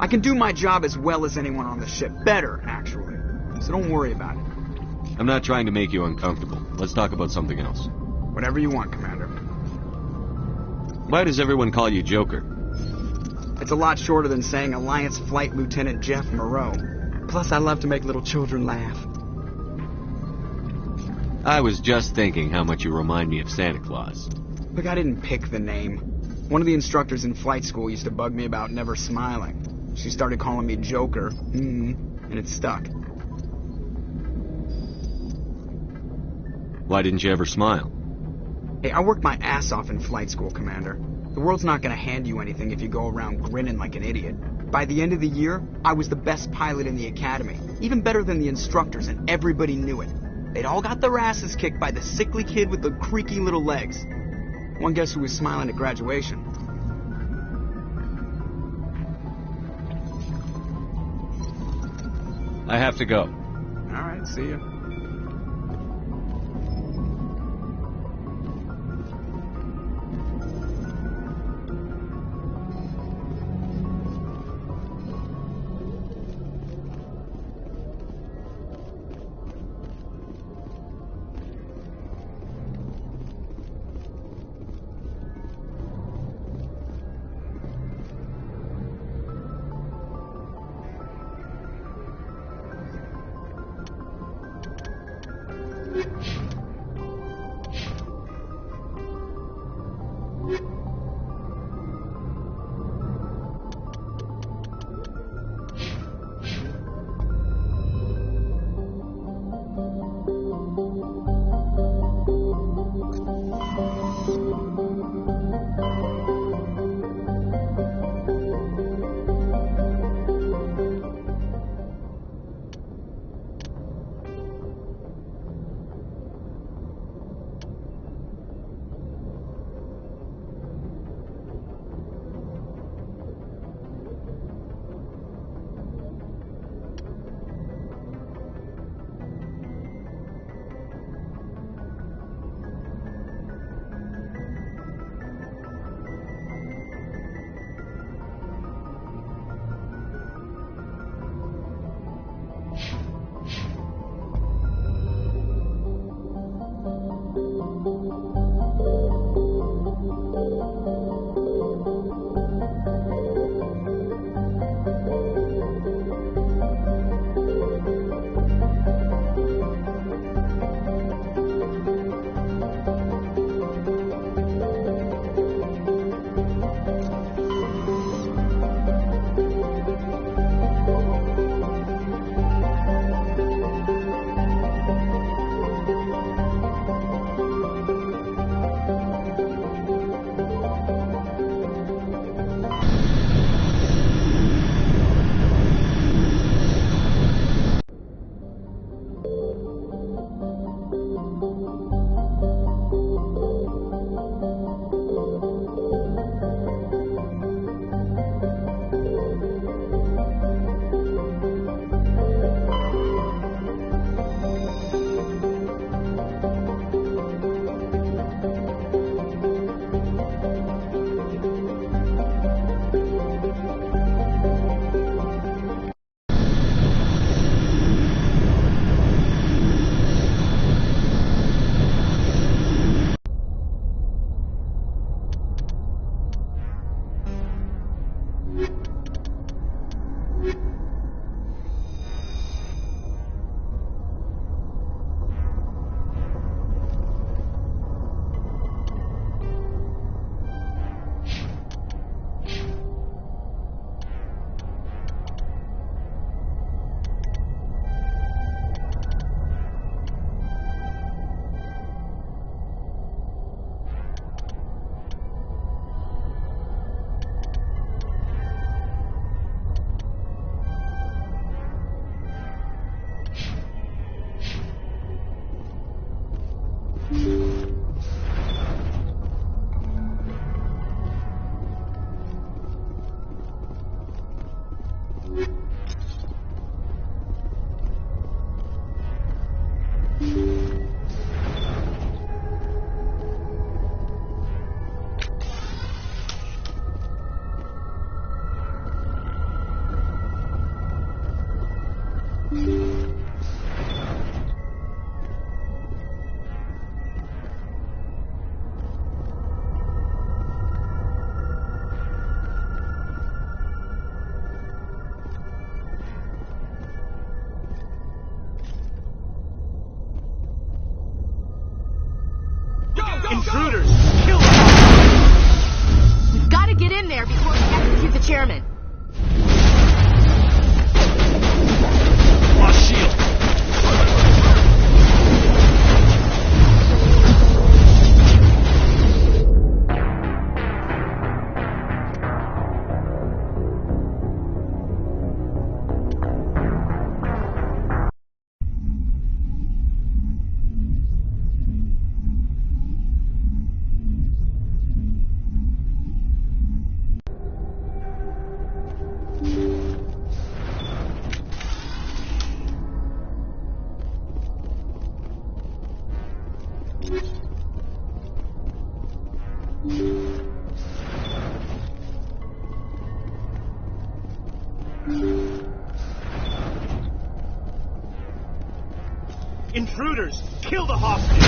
I can do my job as well as anyone on the ship. Better, actually. So don't worry about it. I'm not trying to make you uncomfortable. Let's talk about something else. Whatever you want, Commander. Why does everyone call you Joker? It's a lot shorter than saying Alliance Flight Lieutenant Jeff Moreau. Plus, I love to make little children laugh. I was just thinking how much you remind me of Santa Claus. Look, I didn't pick the name. One of the instructors in flight school used to bug me about never smiling. She started calling me Joker, and it stuck. Why didn't you ever smile? Hey, I worked my ass off in flight school, Commander. The world's not going to hand you anything if you go around grinning like an idiot. By the end of the year, I was the best pilot in the academy. Even better than the instructors, and everybody knew it. They'd all got their asses kicked by the sickly kid with the creaky little legs. One guess who was smiling at graduation? I have to go. All right, see ya. Intruders! Kill them! We've got to get in there before we execute the chairman. Lost shield! Intruders! Kill the hostage!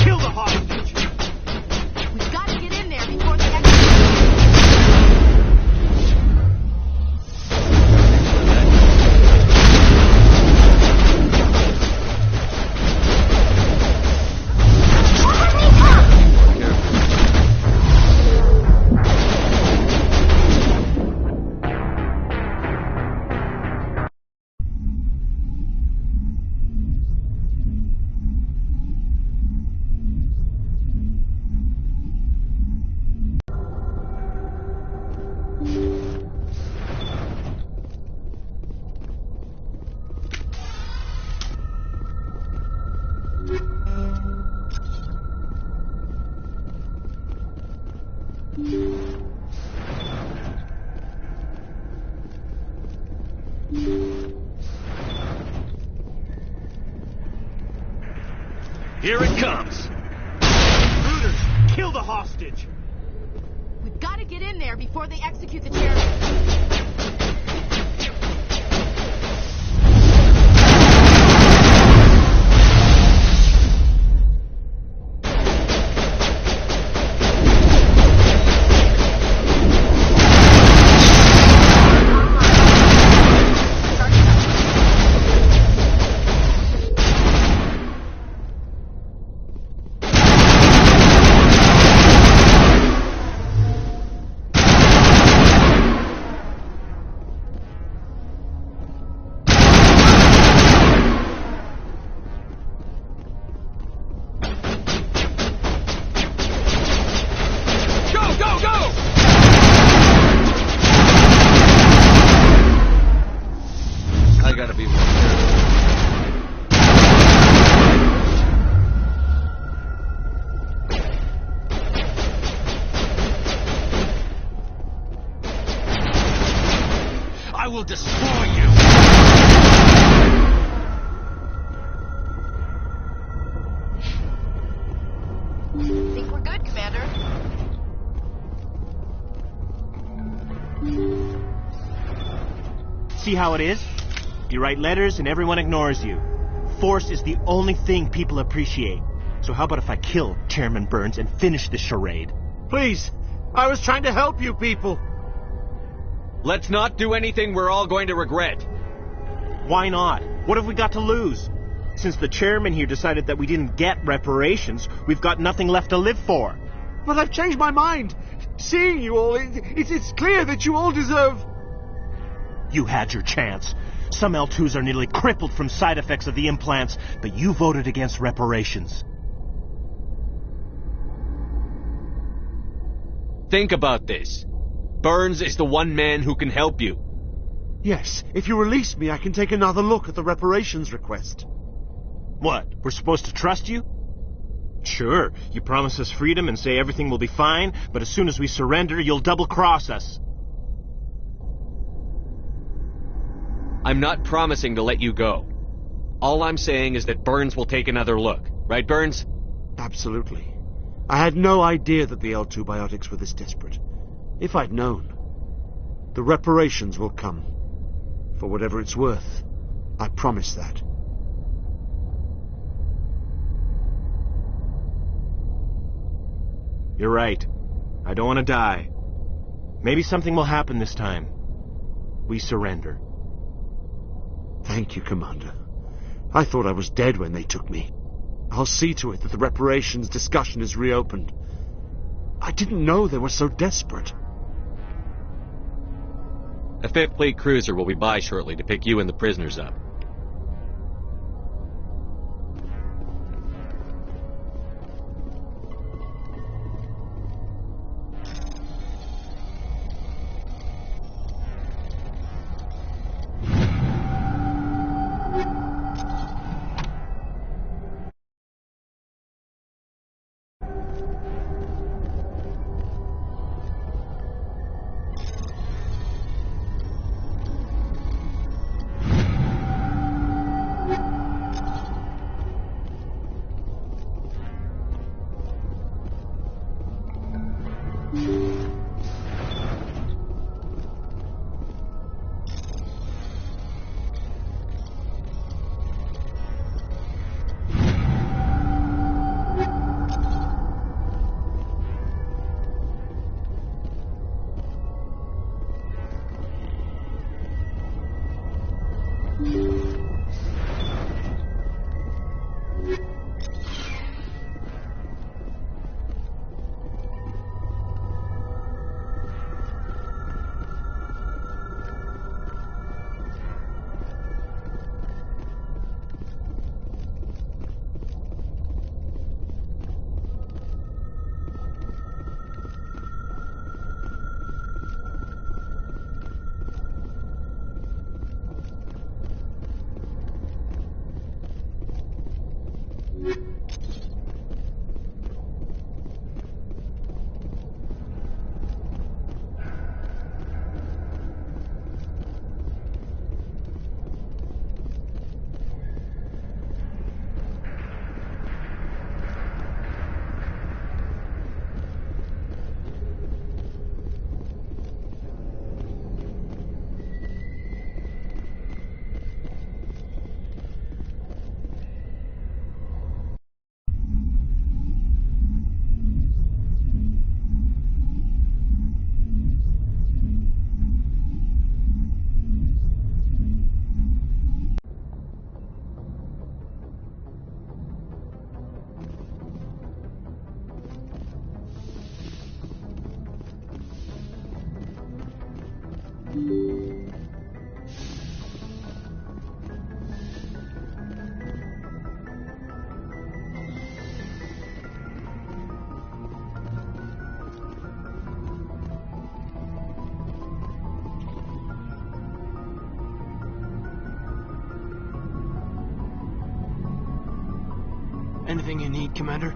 Kill the hostage! We've got to get in there before they execute. Here it comes! Intruders! Kill the hostage! We've got to get in there before they execute the chairman. Commander. See how it is? You write letters and everyone ignores you. Force is the only thing people appreciate. So how about if I kill Chairman Burns and finish this charade? Please, I was trying to help you people. Let's not do anything we're all going to regret. Why not? What have we got to lose? Since the chairman here decided that we didn't get reparations, we've got nothing left to live for. But I've changed my mind. Seeing you all, it's clear that you all deserve... You had your chance. Some L2s are nearly crippled from side effects of the implants, but you voted against reparations. Think about this. Burns is the one man who can help you. Yes, if you release me, I can take another look at the reparations request. What, we're supposed to trust you? Sure, you promise us freedom and say everything will be fine, but as soon as we surrender, you'll double-cross us. I'm not promising to let you go. All I'm saying is that Burns will take another look. Right, Burns? Absolutely. I had no idea that the L2 biotics were this desperate. If I'd known, the reparations will come. For whatever it's worth, I promise that. You're right. I don't want to die. Maybe something will happen this time. We surrender. Thank you, Commander. I thought I was dead when they took me. I'll see to it that the reparations discussion is reopened. I didn't know they were so desperate. A 5th Fleet cruiser will be by shortly to pick you and the prisoners up. Anything you need, Commander?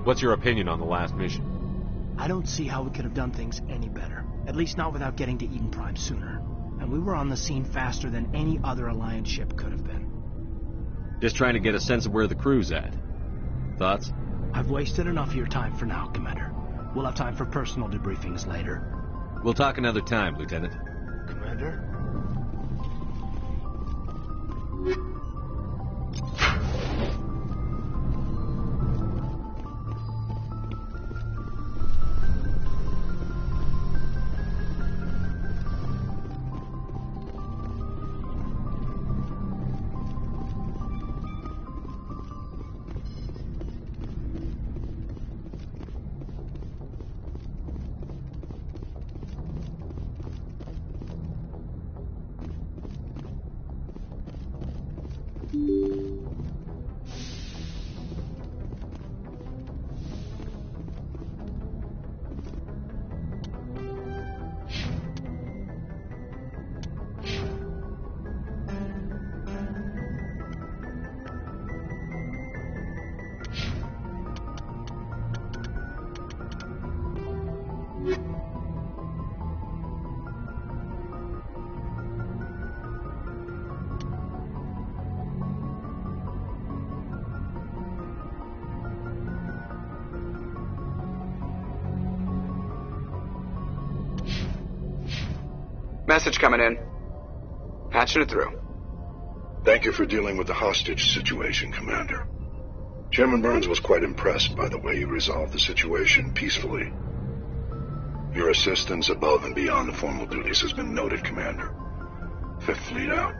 What's your opinion on the last mission? I don't see how we could have done things any better. At least not without getting to Eden Prime sooner. And we were on the scene faster than any other Alliance ship could have been. Just trying to get a sense of where the crew's at. Thoughts? I've wasted enough of your time for now, Commander. We'll have time for personal debriefings later. We'll talk another time, Lieutenant. Commander? Message coming in. Patching it through. Thank you for dealing with the hostage situation, Commander. Chairman Burns was quite impressed by the way you resolved the situation peacefully. Your assistance above and beyond the formal duties has been noted, Commander. Fifth Fleet out.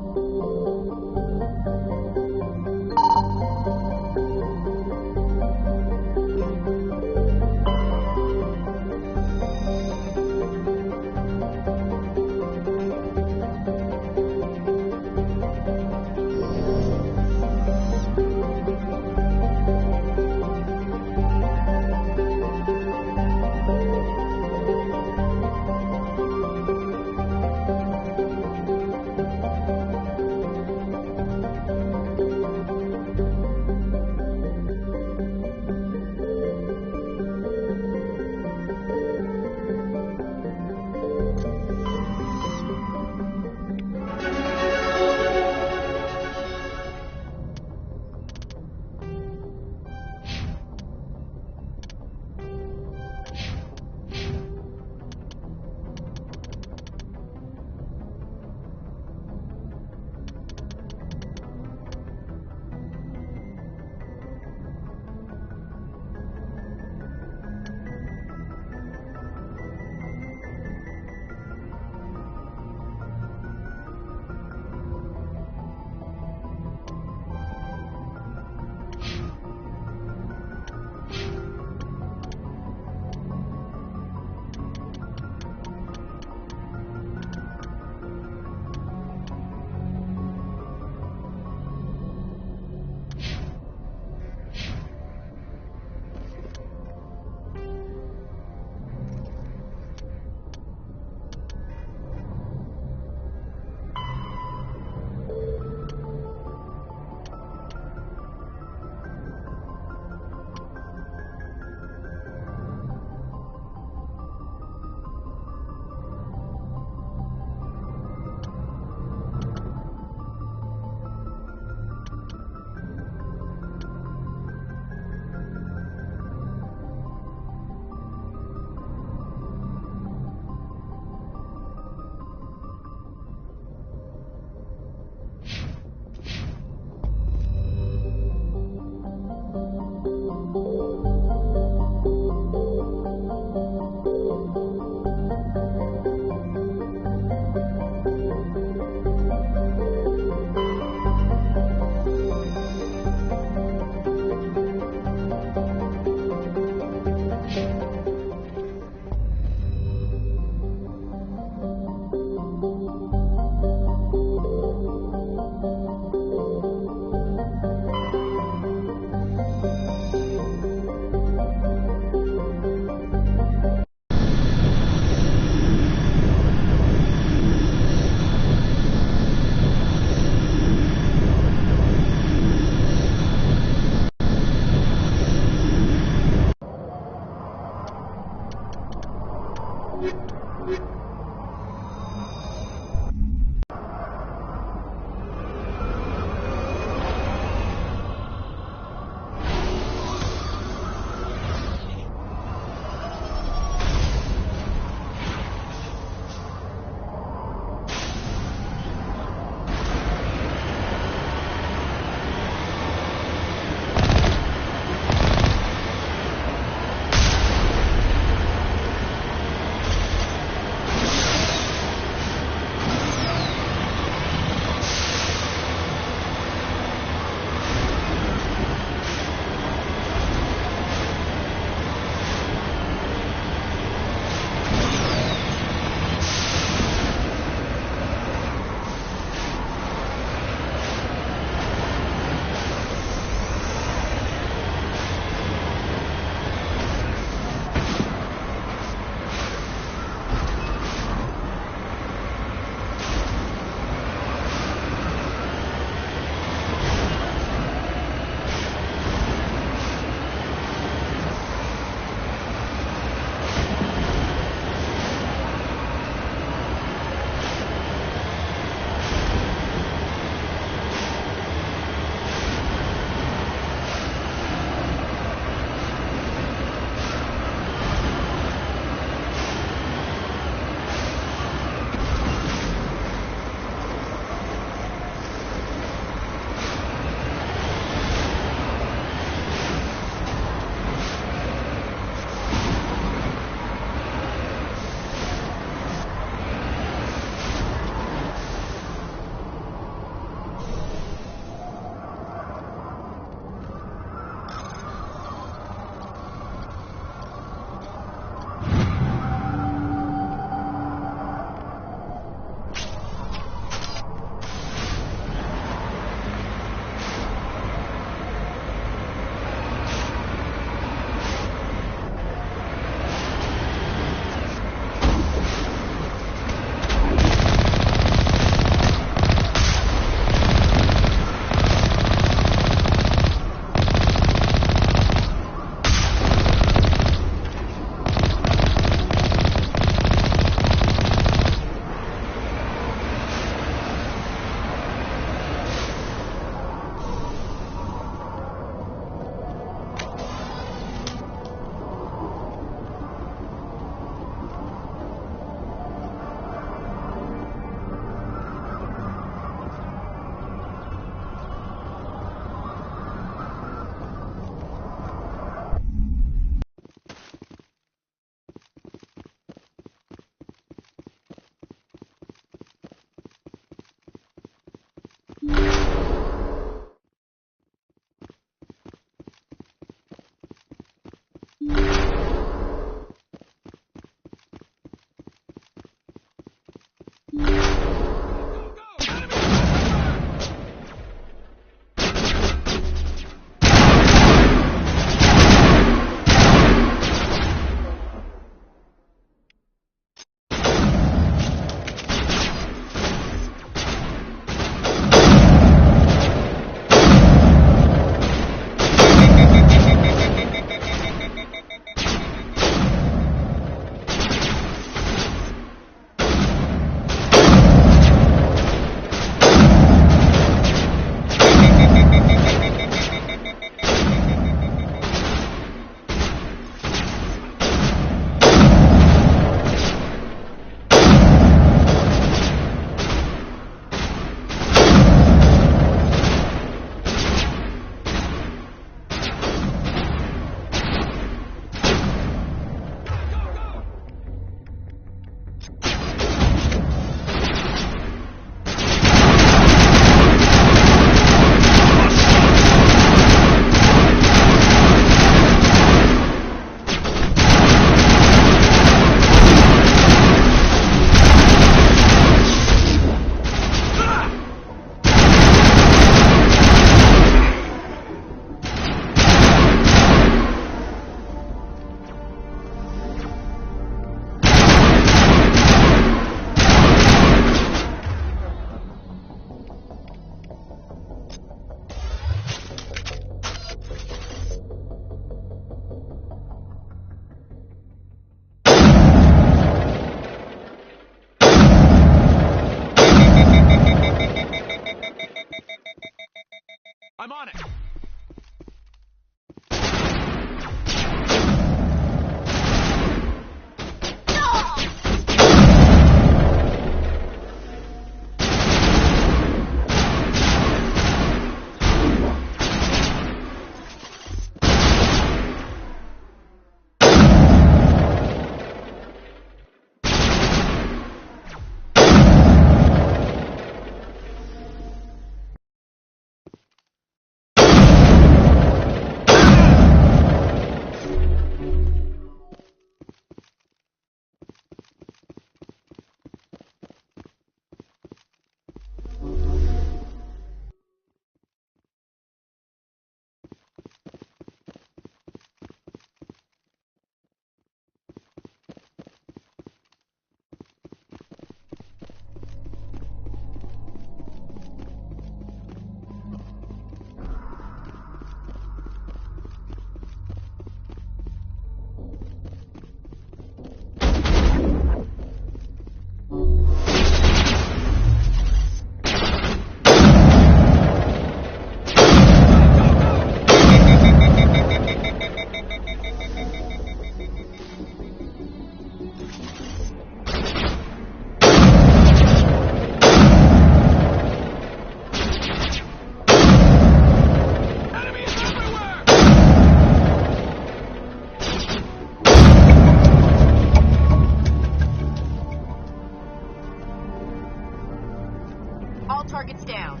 All targets down.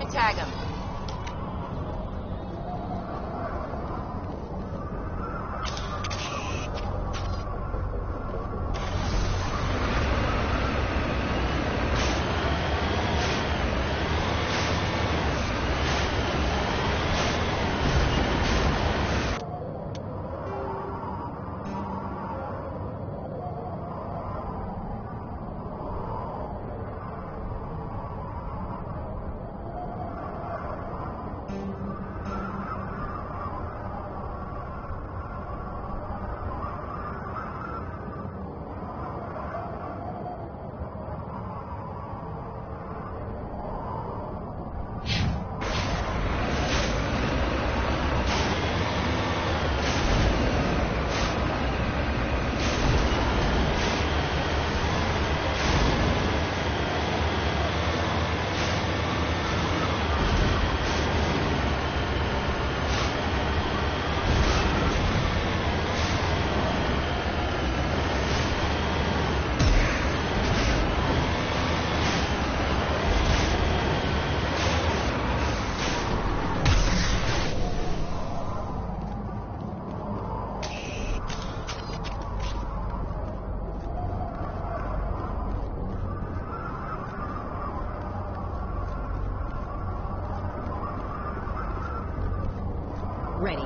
tag him. Ready.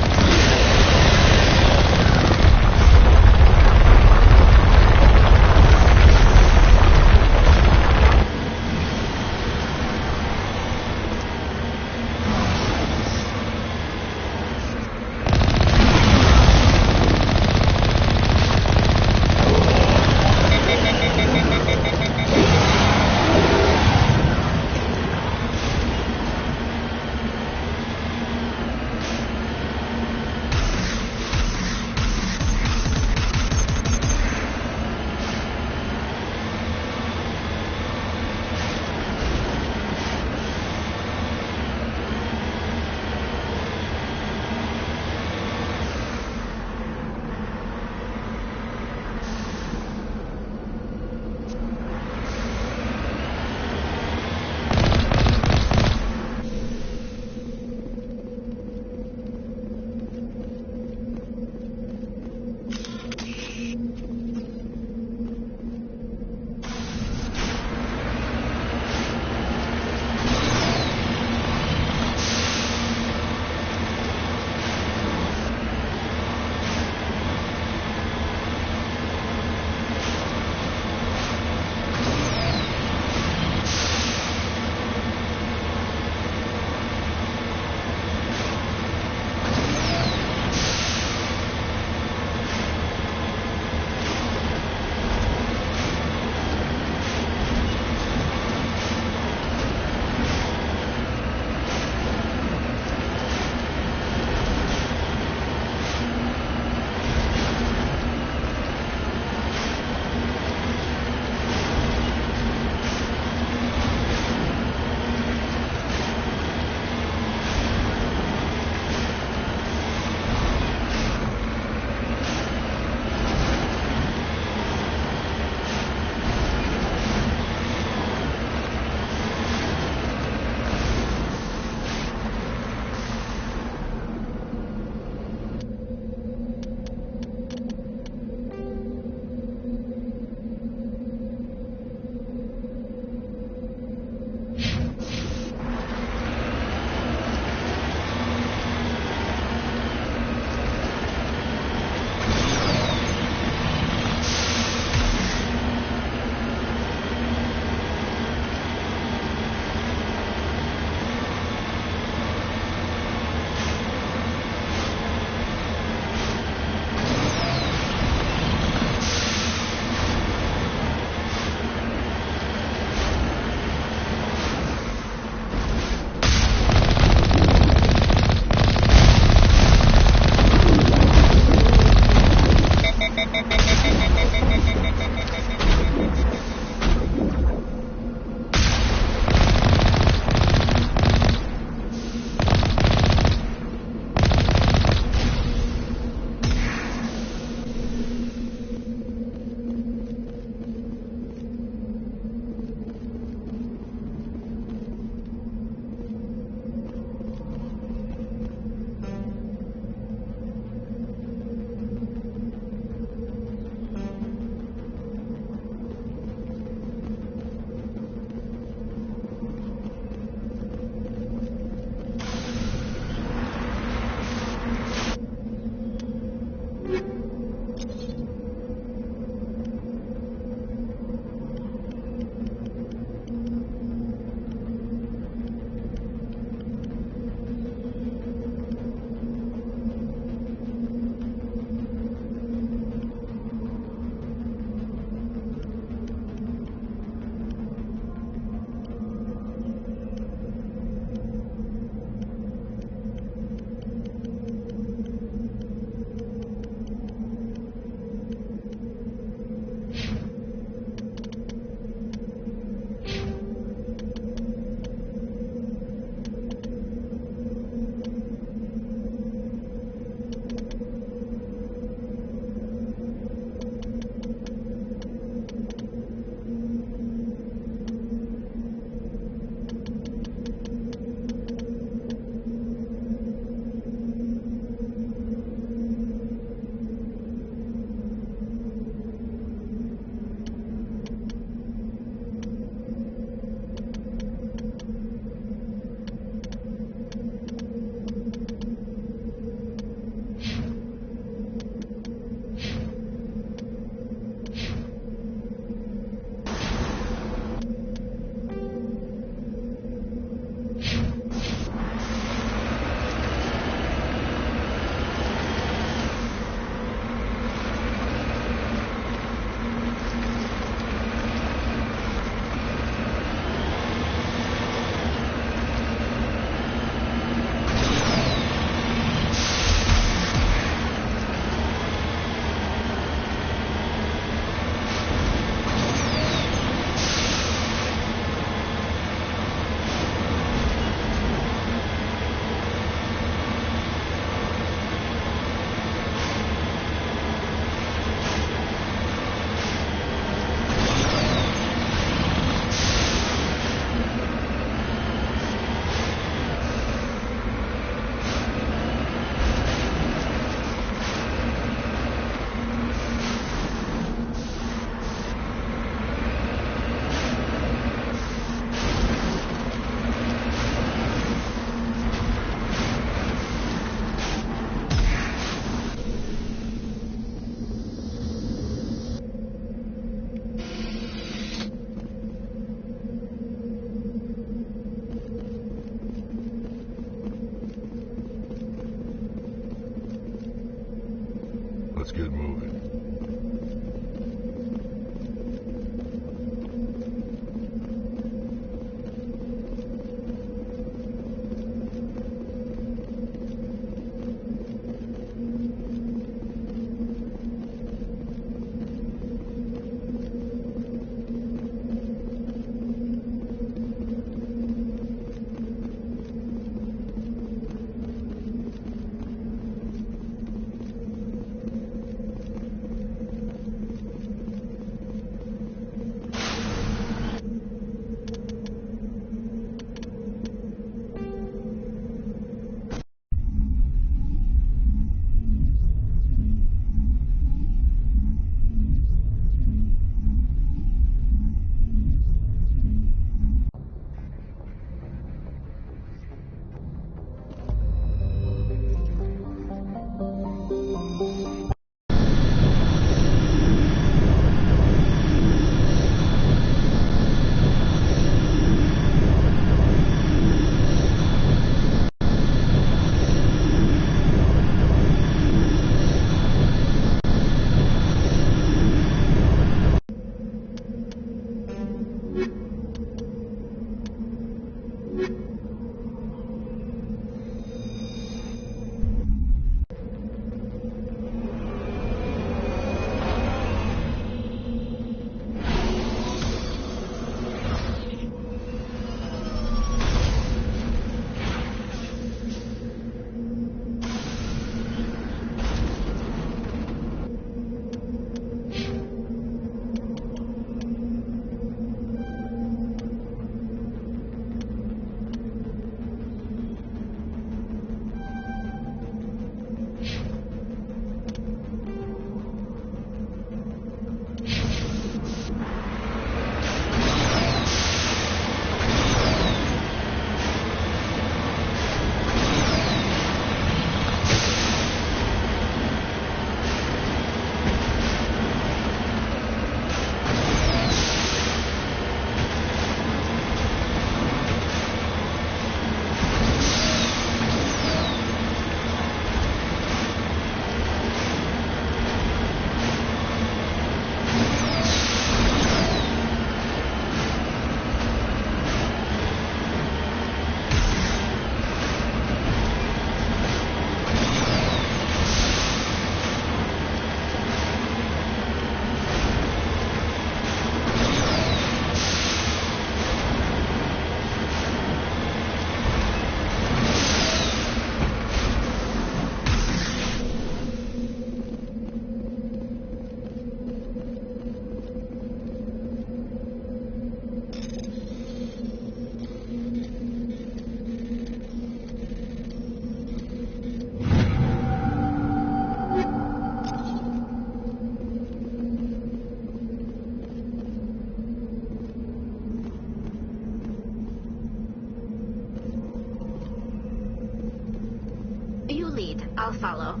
I'll follow.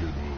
get moving.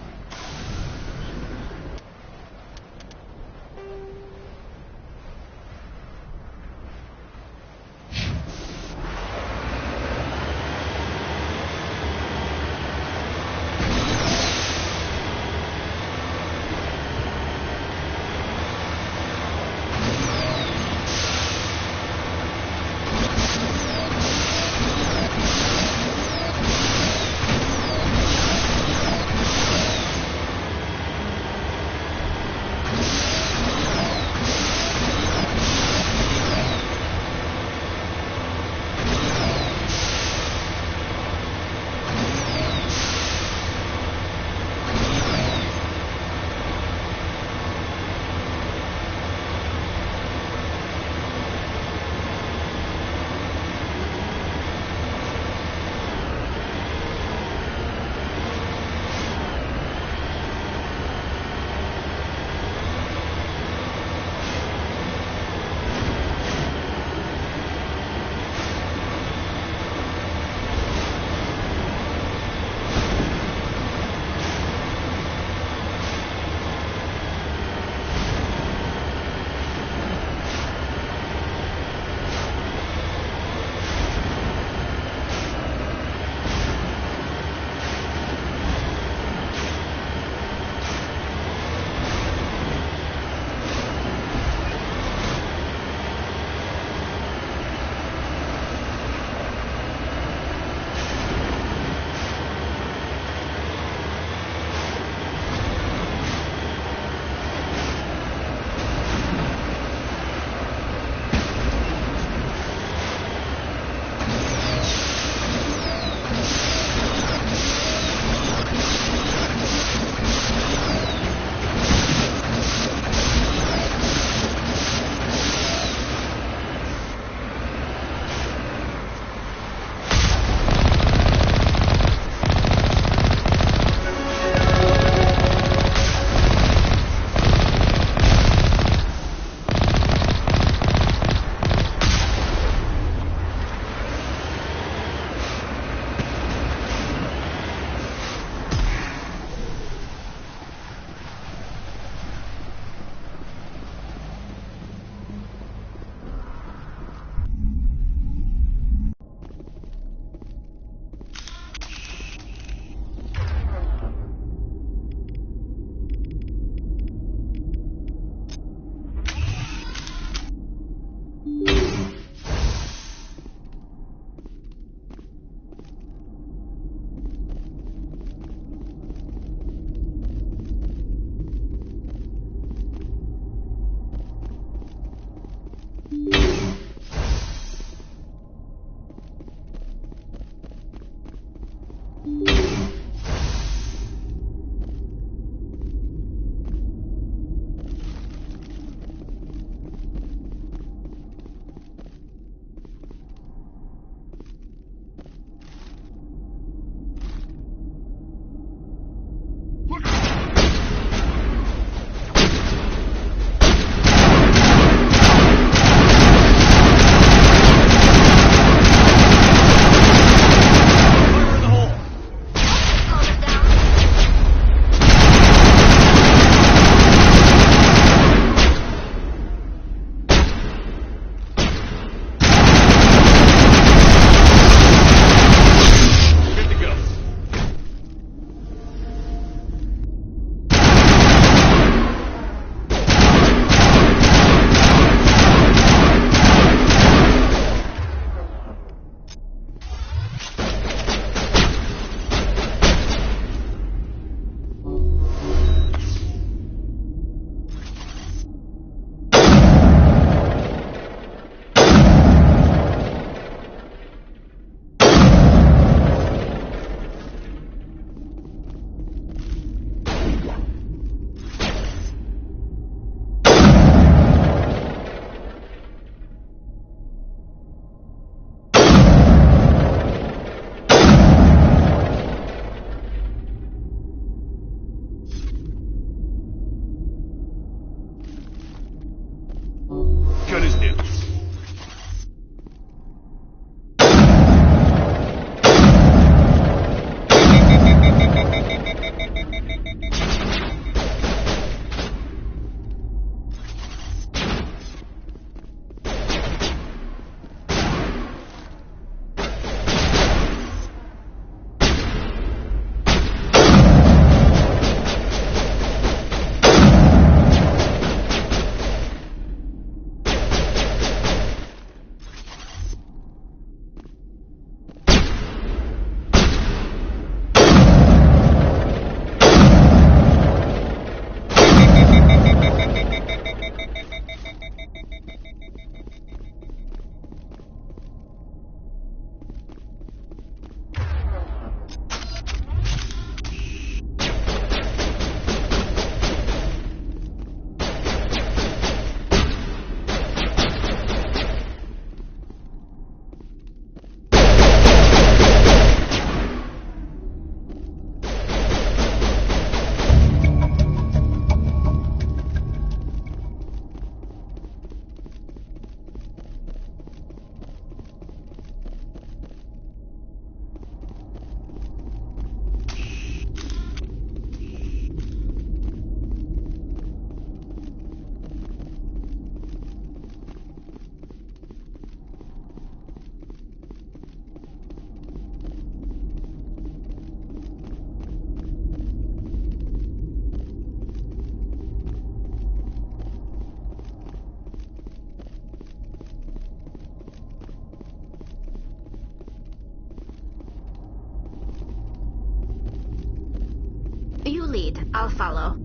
lead. I'll follow.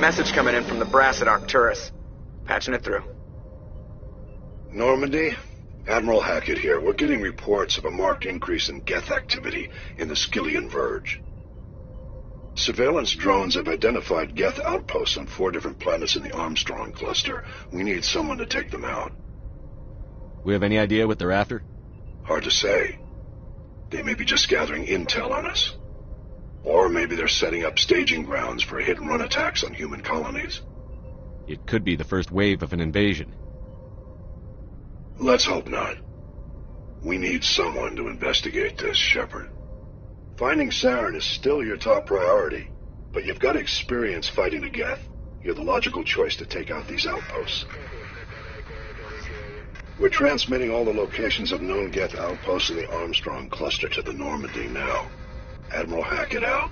Message coming in from the brass at Arcturus. Patching it through. Normandy? Admiral Hackett here. We're getting reports of a marked increase in Geth activity in the Skyllian Verge. Surveillance drones have identified Geth outposts on 4 different planets in the Armstrong cluster. We need someone to take them out. We have any idea what they're after? Hard to say. They may be just gathering intel on us. Or maybe they're setting up staging grounds for hit-and-run attacks on human colonies. It could be the first wave of an invasion. Let's hope not. We need someone to investigate this, Shepard. Finding Saren is still your top priority, but you've got experience fighting the Geth. You're the logical choice to take out these outposts. We're transmitting all the locations of known Geth outposts in the Armstrong cluster to the Normandy now. Admiral Hackett out.